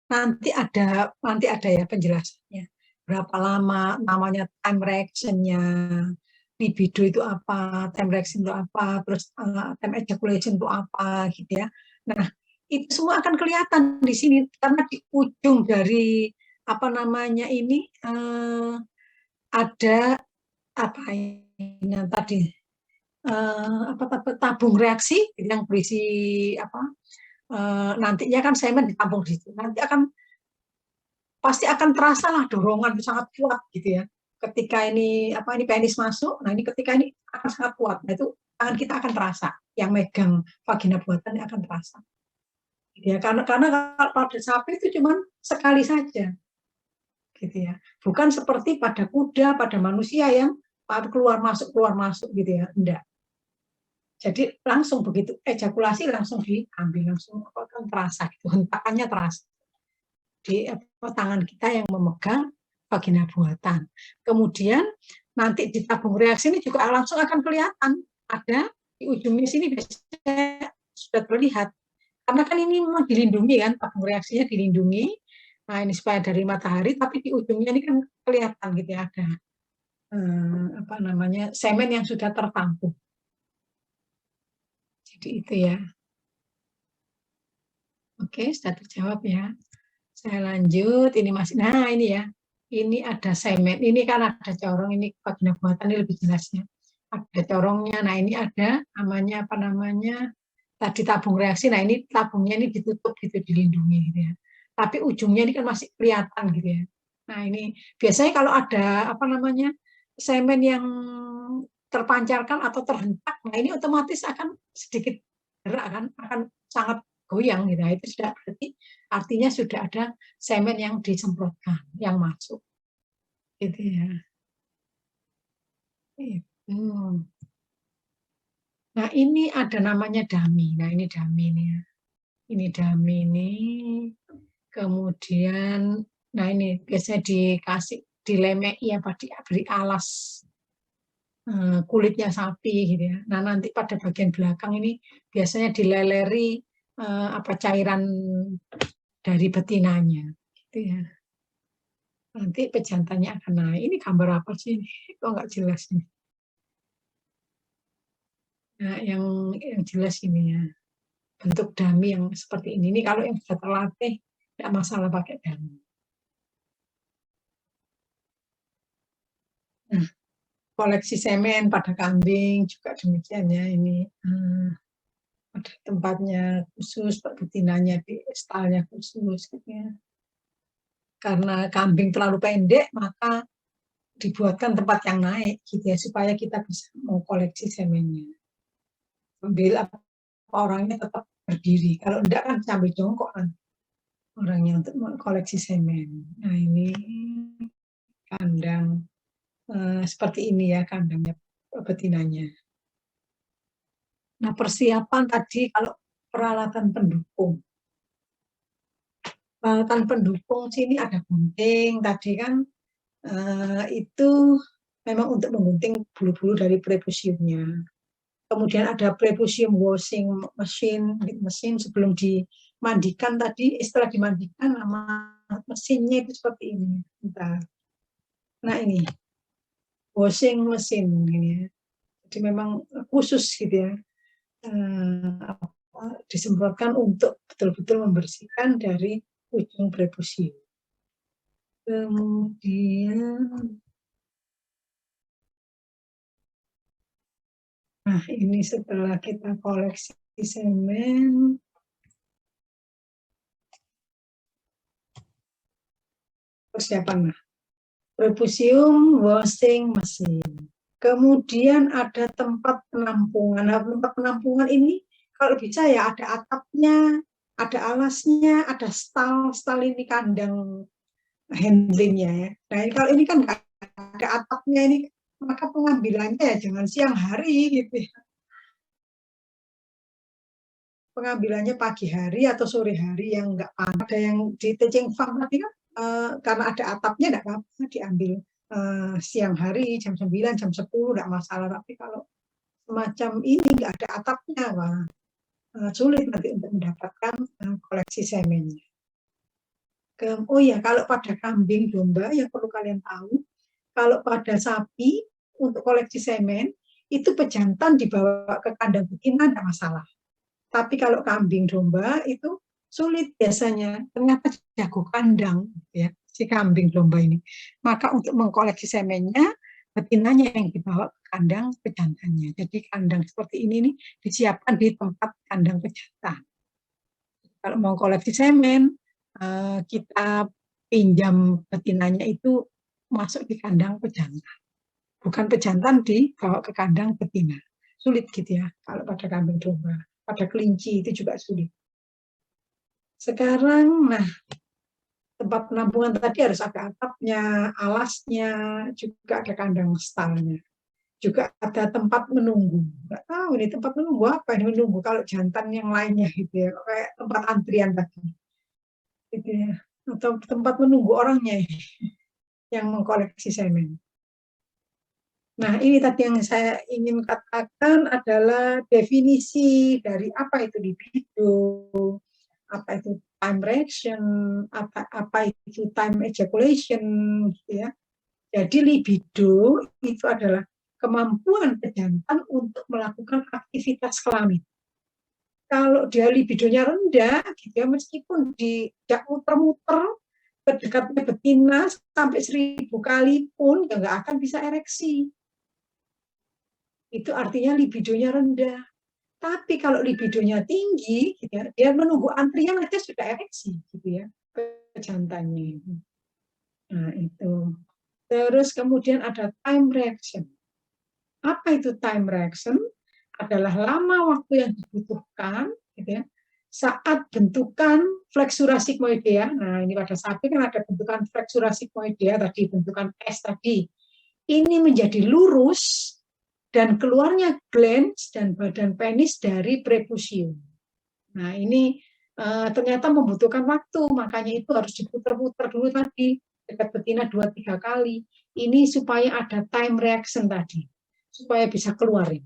Nanti ada ya penjelasannya. Berapa lama, namanya time reaction-nya, libido itu apa, time reaction itu apa, terus time ejaculation itu apa gitu ya. Nah, itu semua akan kelihatan di sini karena di ujung dari apa namanya ini ada apa ini yang tadi tabung reaksi yang berisi apa nantinya kan semen ditampung di situ. Nanti pasti akan terasa lah dorongan sangat kuat gitu ya. Ketika ini penis masuk, nah ini ketika ini akan sangat kuat. Nah itu tangan kita akan terasa, yang megang vagina buatan akan terasa. Gitu ya. Karena pada sapi itu cuma sekali saja. Gitu ya. Bukan seperti pada kuda, pada manusia yang keluar masuk gitu ya. Enggak. Jadi langsung begitu ejakulasi langsung diambil, langsung akan terasa gitu, hentakannya terasa di tangan kita yang memegang vagina buatan. Kemudian nanti di tabung reaksi ini juga langsung akan kelihatan ada di ujungnya sini biasanya sudah terlihat. Karena kan ini memang dilindungi kan, tabung reaksinya dilindungi. Nah ini supaya dari matahari, tapi di ujungnya ini kan kelihatan gitu ya ada semen yang sudah tertampung. Jadi itu ya. Oke, sudah terjawab ya. Saya lanjut, ini masih, nah ini ya. Ini ada semen, ini kan ada corong, ini vagina buatan ini lebih jelasnya. Ada corongnya, nah ini ada namanya tadi tabung reaksi, nah ini tabungnya ini ditutup gitu, dilindungi gitu ya. Tapi ujungnya ini kan masih kelihatan gitu ya. Nah ini biasanya kalau ada semen yang terpancarkan atau terhentak, nah ini otomatis akan sedikit gerak kan, akan sangat goyang gitu. Nah, itu sudah berarti artinya sudah ada semen yang disemprotkan, yang masuk. Gitu ya. Itu. Nah, ini ada namanya dami. Nah, ini dami nih ya. Ini dami ini. Kemudian, nah ini biasanya dikasih, dilemei apa diberi alas kulitnya sapi gitu ya. Nah, nanti pada bagian belakang ini biasanya dileleri cairan dari betinanya gitu ya. Nanti pejantannya akan naik. Ini gambar apa sih ini? Kok nggak jelas nih? Nah, yang jelas ini ya. Bentuk dami yang seperti ini. Ini kalau yang sudah terlatih tidak masalah pakai dami. Nah, koleksi semen pada kambing juga demikian ya. Ini ada tempatnya khusus, betinanya di stylenya khusus gitu ya. Karena kambing terlalu pendek, maka dibuatkan tempat yang naik gitu ya, supaya kita bisa mau koleksi semennya. Ambil orangnya tetap berdiri. Kalau enggak kan sambil jongkok kan orangnya untuk koleksi semen. Nah ini kandang seperti ini ya kandangnya betinanya. Nah persiapan tadi kalau peralatan pendukung. Peralatan pendukung sini ada gunting tadi kan itu memang untuk menggunting bulu-bulu dari prepusiumnya. Kemudian ada prepusium washing mesin sebelum dimandikan tadi, setelah dimandikan nama mesinnya itu seperti ini. Bentar. Nah ini washing mesin ini ya. Jadi memang khusus gitu ya. Disemprotkan untuk betul-betul membersihkan dari ujung prepusium. Kemudian nah, ini setelah kita koleksi semen, persiapan prepusium washing mesin. Kemudian ada tempat penampungan. Nah, tempat penampungan ini kalau bisa ya ada atapnya, ada alasnya, ada stal ini kandang handlingnya ya. Nah, kalau ini kan nggak ada atapnya ini, maka pengambilannya ya jangan siang hari gitu ya. Pengambilannya pagi hari atau sore hari yang nggak panas. Ada yang di teaching farm tadi kan karena ada atapnya nggak apa-apa diambil siang hari jam 9, jam 10 nggak masalah. Tapi kalau semacam ini nggak ada atapnya, wah, sulit nanti untuk mendapatkan koleksi semennya. Oh ya, kalau pada kambing domba yang perlu kalian tahu, kalau pada sapi untuk koleksi semen itu pejantan dibawa ke kandang betina tidak masalah. Tapi kalau kambing domba itu sulit biasanya, ternyata jago kandang ya si kambing domba ini. Maka untuk mengkoleksi semennya betinanya yang dibawa ke kandang pejantannya. Jadi kandang seperti ini nih disiapkan di tempat kandang pejantan. Kalau mau koleksi semen, kita pinjam betinanya itu masuk di kandang pejantan. Bukan pejantan dibawa ke kandang betina. Sulit gitu ya, kalau pada kambing domba. Pada kelinci itu juga sulit. Sekarang, nah, tempat penampungan tadi harus ada atapnya, alasnya, juga ada kandang stallnya. Juga ada tempat menunggu. Nggak tahu ini tempat menunggu apa ini menunggu kalau jantan yang lainnya gitu ya, kayak tempat antrian tadi. Gitu ya. Atau tempat menunggu orangnya yang mengkoleksi semen. Nah, ini tadi yang saya ingin katakan adalah definisi dari apa itu libido, apa itu time reaction, apa itu time ejaculation, ya. Jadi libido itu adalah kemampuan pejantan untuk melakukan aktivitas kelamin. Kalau dia libidonya rendah, gitu ya, meskipun tidak muter-muter ke dekatnya betina sampai 1000 kali pun ya nggak akan bisa ereksi. Itu artinya libidonya rendah. Tapi kalau libidonya tinggi, gitu ya, dia menunggu antrian aja sudah ereksi, gitu ya, pejantannya. Nah itu. Terus kemudian ada time reaction. Apa itu time reaction? Adalah lama waktu yang dibutuhkan, gitu ya, saat bentukan flexura sigmoidea. Nah ini pada sapi kan ada bentukan flexura sigmoidea tadi, bentukan S tadi. Ini menjadi lurus dan keluarnya glans dan badan penis dari prepusium. Nah ini ternyata membutuhkan waktu, makanya itu harus diputer-puter dulu tadi dekat betina 2-3 kali. Ini supaya ada time reaction tadi, supaya bisa keluarin.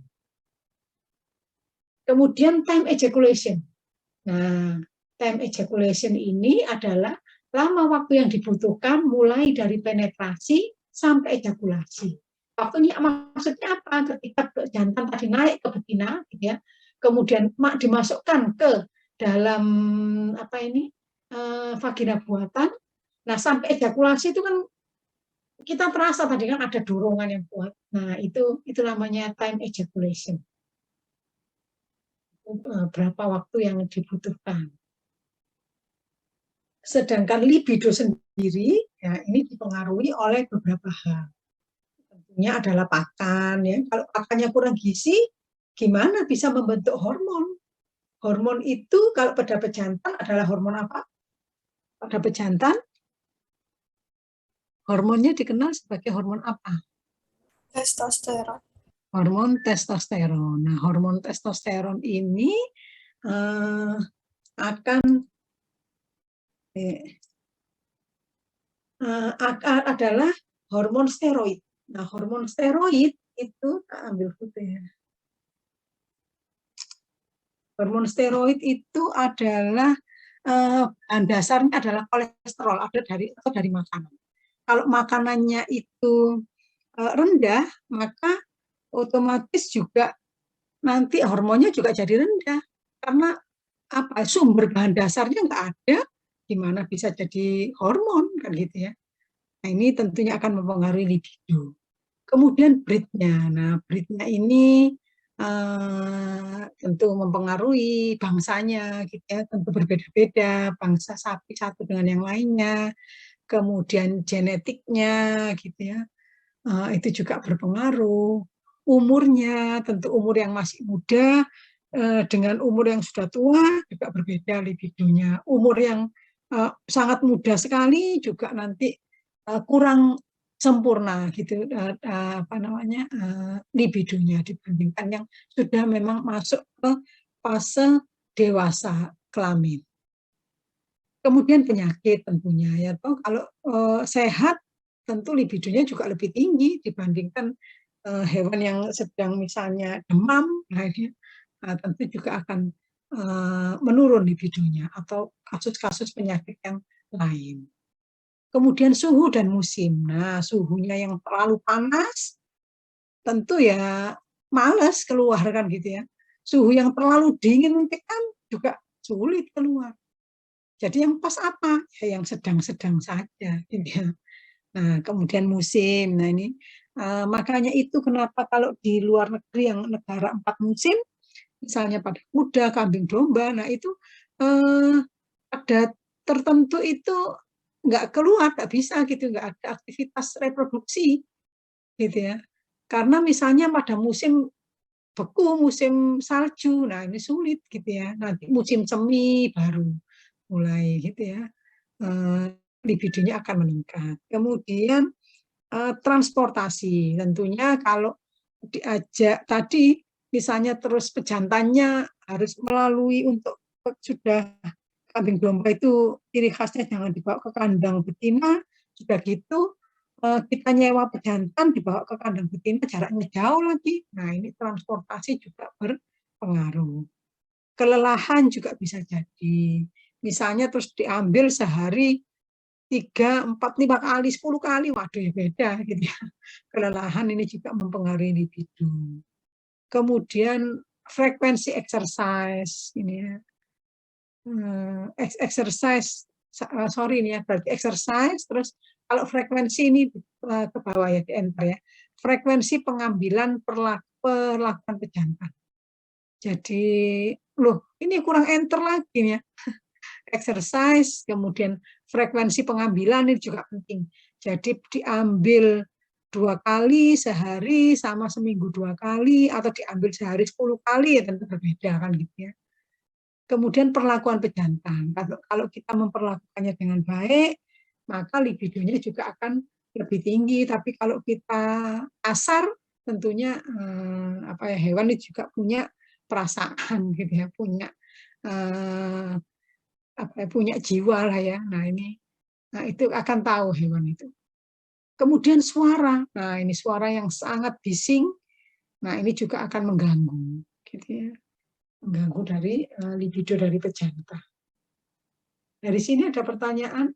Kemudian time ejaculation. Nah, time ejaculation ini adalah lama waktu yang dibutuhkan mulai dari penetrasi sampai ejakulasi. Waktunya maksudnya apa? Ketika jantan tadi naik ke betina, gitu ya, kemudian dimasukkan ke dalam apa ini vagina buatan. Nah, sampai ejakulasi itu kan kita terasa tadi kan ada dorongan yang kuat. Nah, itu namanya time ejaculation. Berapa waktu yang dibutuhkan. Sedangkan libido sendiri, ya ini dipengaruhi oleh beberapa hal. Tentunya adalah pakan, ya. Kalau pakannya kurang gizi, gimana bisa membentuk hormon? Hormon itu kalau pada pejantan adalah hormon apa? Pada pejantan, hormonnya dikenal sebagai hormon apa? Testosteron. Hormon testosteron. Nah, hormon testosteron ini adalah hormon steroid. Nah, hormon steroid itu, ambil foto ya. Hormon steroid itu adalah bahan dasarnya adalah kolesterol, ada dari makanan. Kalau makanannya itu rendah, maka otomatis juga nanti hormonnya juga jadi rendah karena apa? Sumber bahan dasarnya nggak ada, gimana bisa jadi hormon kan gitu ya. Nah, ini tentunya akan mempengaruhi libido. Kemudian breednya. Nah, breednya ini tentu mempengaruhi bangsanya, gitu ya. Tentu berbeda-beda bangsa sapi satu dengan yang lainnya. Kemudian genetiknya, gitu ya. Itu juga berpengaruh. Umurnya, tentu umur yang masih muda dengan umur yang sudah tua juga berbeda libidonya. Umur yang sangat muda sekali juga nanti kurang sempurna gitu apa namanya libidonya dibandingkan yang sudah memang masuk ke fase dewasa kelamin. Kemudian penyakit tentunya ya toh kalau sehat tentu libidonya juga lebih tinggi dibandingkan hewan yang sedang misalnya demam, nah ini tentu juga akan menurun libidonya atau kasus-kasus penyakit yang lain. Kemudian suhu dan musim. Nah, suhunya yang terlalu panas, tentu ya males keluar kan gitu ya. Suhu yang terlalu dingin kan juga sulit keluar. Jadi yang pas apa? Ya yang sedang-sedang saja. Gitu ya. Nah, kemudian musim. Nah ini makanya itu kenapa kalau di luar negeri yang negara 4 musim, misalnya pada kuda, kambing, domba, nah itu pada tertentu itu nggak keluar, nggak bisa gitu, nggak ada aktivitas reproduksi gitu ya. Karena misalnya pada musim beku, musim salju, nah ini sulit gitu ya. Nanti musim semi baru mulai gitu ya, libidonya akan meningkat. Kemudian transportasi, tentunya kalau diajak tadi, misalnya terus pejantannya harus melalui untuk sudah kambing domba itu ciri khasnya jangan dibawa ke kandang betina, sudah gitu kita nyewa pejantan dibawa ke kandang betina jaraknya jauh lagi. Nah ini transportasi juga berpengaruh. Kelelahan juga bisa jadi. Misalnya terus diambil sehari 3, 4, 5 kali, 10 kali, waduh ya beda gitu ya. Kelelahan ini juga mempengaruhi libido. Kemudian frekuensi exercise ini ya. Exercise sorry ini ya, berarti exercise terus kalau frekuensi ini ke bawah ya di enter ya. Frekuensi pengambilan perlakuan pejantan. Jadi loh ini kurang enter lagi ya. Exercise, kemudian frekuensi pengambilan ini juga penting. Jadi diambil 2 kali sehari sama seminggu 2 kali atau diambil sehari 10 kali ya tentu berbeda kan gitu ya. Kemudian perlakuan pejantan. Kalau kita memperlakukannya dengan baik, maka libidonya juga akan lebih tinggi. Tapi kalau kita kasar, tentunya hewan itu juga punya perasaan gitu ya, punya jiwa lah ya. Nah itu akan tahu hewan itu. Kemudian suara. Nah ini suara yang sangat bising. Nah ini juga akan mengganggu, gitu ya. Mengganggu dari libido dari pejantan. Dari sini ada pertanyaan?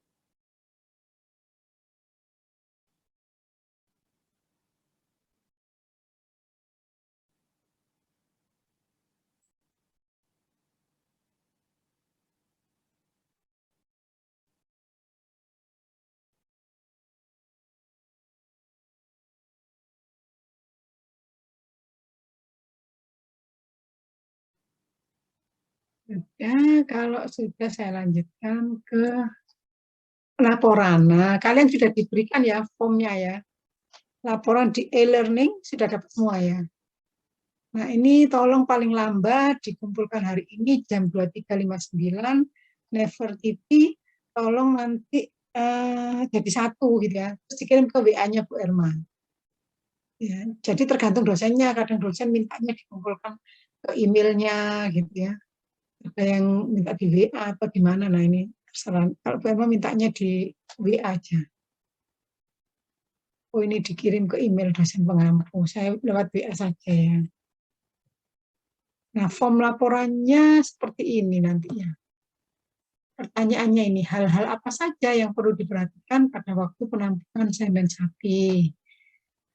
Ya, kalau sudah saya lanjutkan ke laporan. Nah, kalian sudah diberikan ya formnya ya. Laporan di e-learning sudah dapat semua ya. Nah, ini tolong paling lambat dikumpulkan hari ini jam 23.59. Never TV, tolong nanti jadi satu gitu ya. Terus dikirim ke WA-nya Bu Erma. Ya, jadi tergantung dosennya. Kadang dosen mintanya dikumpulkan ke emailnya gitu ya. Ada yang minta di WA atau di mana, nah ini terserah. Kalau Bu Erma mintanya di WA aja. Oh ini dikirim ke email dosen pengampu, saya lewat WA saja ya. Nah form laporannya seperti ini nantinya. Pertanyaannya ini, hal-hal apa saja yang perlu diperhatikan pada waktu penampungan semen sapi?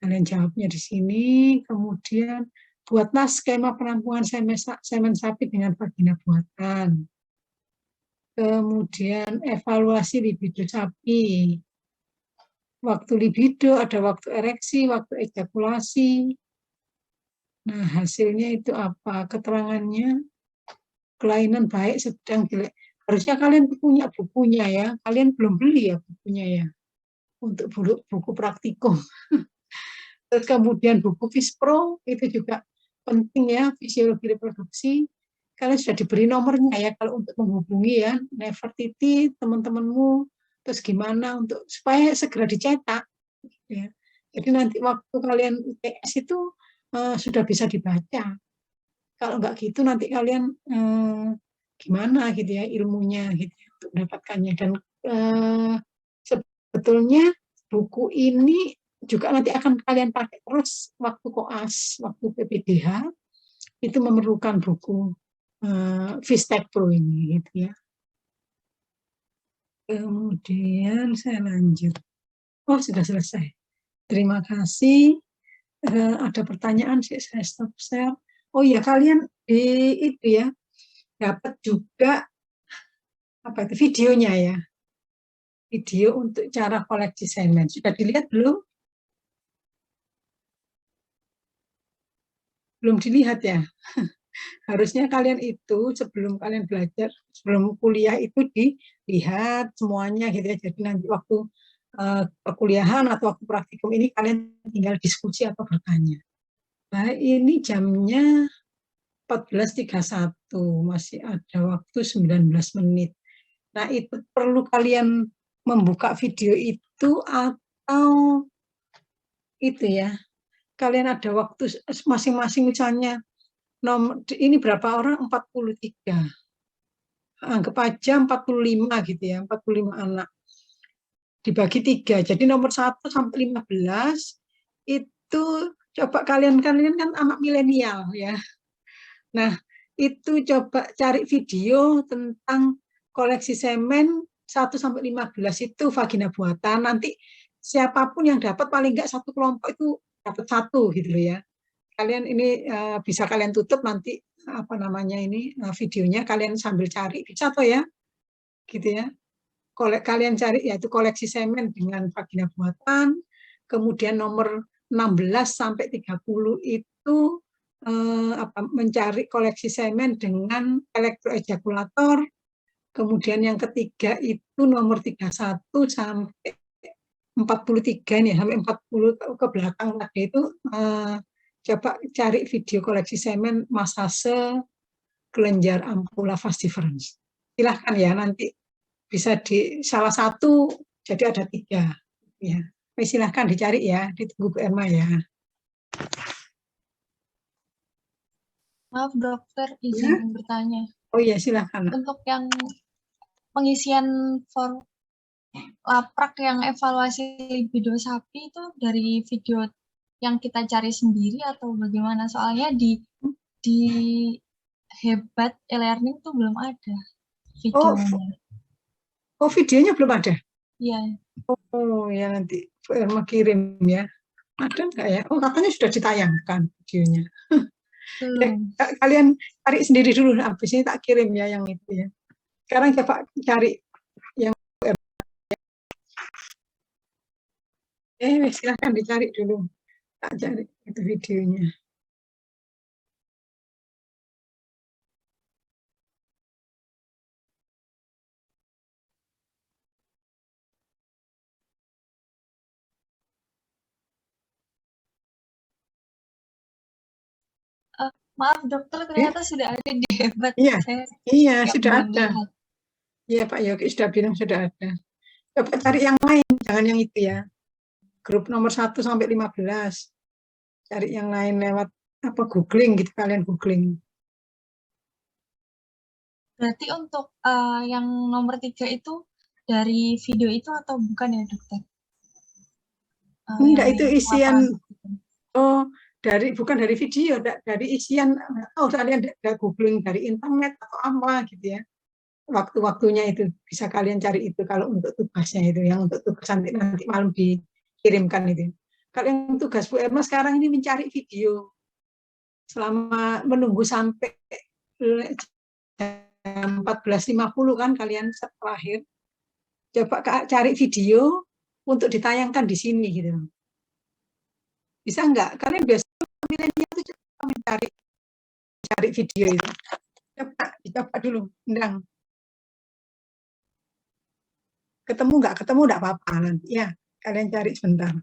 Kalian jawabnya di sini, kemudian buatlah skema penampungan semen sapi dengan vagina buatan. Kemudian evaluasi libido sapi. Waktu libido, ada waktu ereksi, waktu ejakulasi. Nah, hasilnya itu apa? Keterangannya, kelainan baik, sedang, jelek. Harusnya kalian punya bukunya ya. Kalian belum beli ya bukunya ya. Untuk buku praktikum. Terus kemudian buku Fispro, itu juga penting ya, fisiologi reproduksi. Kalian sudah diberi nomornya ya, kalau untuk menghubungi ya, Nefertiti, teman-temanmu, terus gimana untuk supaya segera dicetak. Ya. Jadi nanti waktu kalian UTS itu sudah bisa dibaca. Kalau nggak gitu nanti kalian gimana gitu ya ilmunya gitu ya, untuk mendapatkannya. Dan sebetulnya buku ini juga nanti akan kalian pakai terus waktu koas, waktu PPDH, itu memerlukan buku Vistek Pro ini, gitu ya. Kemudian saya lanjut. Oh, sudah selesai. Terima kasih. Ada pertanyaan sih, saya stop share. Oh ya, kalian di itu ya dapat juga apa itu videonya ya, video untuk cara koleksi semen. Sudah dilihat belum? Belum dilihat ya. Harusnya kalian itu sebelum kalian belajar, sebelum kuliah itu dilihat semuanya gitu ya. Jadi nanti waktu perkuliahan atau waktu praktikum ini kalian tinggal diskusi atau bertanya. Nah, ini jamnya 14.31, masih ada waktu 19 menit. Nah, itu perlu kalian membuka video itu atau itu ya. Kalian ada waktu masing-masing misalnya ini berapa orang? 43. Anggap aja 45 gitu ya, 45 anak. Dibagi 3. Jadi nomor 1 sampai 15 itu coba kalian kan anak milenial ya. Nah, itu coba cari video tentang koleksi semen 1 sampai 15 itu vagina buatan. Nanti siapapun yang dapat paling enggak satu kelompok itu dapat satu gitu loh ya. Kalian ini bisa kalian tutup nanti apa namanya ini videonya kalian sambil cari bisa toh ya. Gitu ya. Kalian cari yaitu koleksi semen dengan vagina buatan. Kemudian nomor 16 sampai 30 itu mencari koleksi semen dengan elektroejakulator. Kemudian yang ketiga itu nomor 31 sampai 43 nih, sampai 40 ke belakang tadi itu coba cari video koleksi semen masase kelenjar ampula vas deferens. Silahkan ya nanti bisa di salah satu jadi ada 3 ya. Silahkan dicari ya, ditunggu Bu Erma ya. Maaf dokter, izin bertanya. Oh iya, silahkan. Untuk yang pengisian form laprak yang evaluasi libido sapi itu dari video yang kita cari sendiri atau bagaimana? Soalnya di Hebat e-learning tuh belum ada videonya. Oh, videonya belum ada? Iya. Oh ya, nanti Bu Erma kirim ya. Ada nggak ya? Oh, katanya sudah ditayangkan videonya. Belum. Ya, kalian cari sendiri dulu, habis ini tak kirim ya yang itu ya. Sekarang coba cari yang silahkan dicari dulu. Tak cari itu videonya. Maaf dokter, ternyata sudah ada di Hebat. Iya, iya sudah ada. Lihat. Iya Pak Yogi sudah bilang sudah ada. Coba cari yang lain, jangan yang itu ya. Grup nomor 1 sampai 15. Cari yang lain lewat apa googling gitu, kalian googling. Berarti untuk yang nomor 3 itu dari video itu atau bukan ya dokter? Enggak, itu isian. Oh, bukan dari video, dari isian. Oh, kalian googling dari internet atau apa gitu ya. Waktu-waktunya itu bisa kalian cari itu kalau untuk tugasnya itu, yang untuk tugas nanti malam dikirimkan itu. Kalau yang tugas Bu Erma sekarang ini mencari video selama menunggu sampai jam 14.50 kan kalian terakhir. Coba cari video untuk ditayangkan di sini gitu. Bisa enggak? Kalian biasa milenial itu coba cari video itu. Coba dulu, Endang. Ketemu enggak apa-apa nanti ya. Kalian cari sebentar.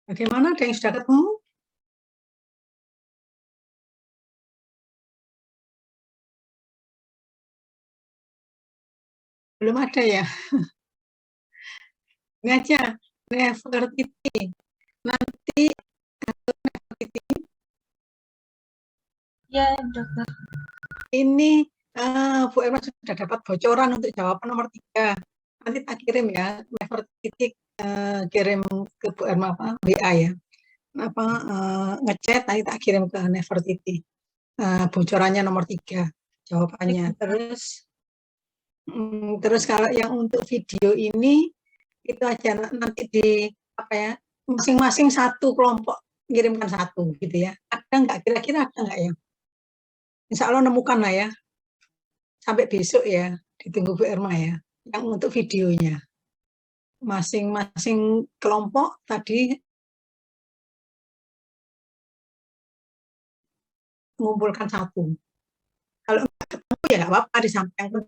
Bagaimana, ada yang sudah ketemu? Belum ada ya? Ini aja, Nefertiti. Nanti Nefertiti Ya, dokter. ini Bu Erma sudah dapat bocoran untuk jawaban nomor 3. Nanti tak kirim ya, Nefertiti kirim ke Bu Erma WA ya. Ngechat nanti tak kirim ke Nefertiti. Bocorannya nomor 3 jawabannya. Terus kalau yang untuk video ini itu aja nanti di masing-masing satu kelompok kirimkan satu gitu ya. Ada nggak, kira-kira ada nggak ya? Insya Allah nemukan lah ya. Sampai besok ya, ditunggu Bu Erma ya. Yang untuk videonya. Masing-masing kelompok tadi mengumpulkan satu. Kalau nggak ketemu ya nggak apa-apa, disampaikan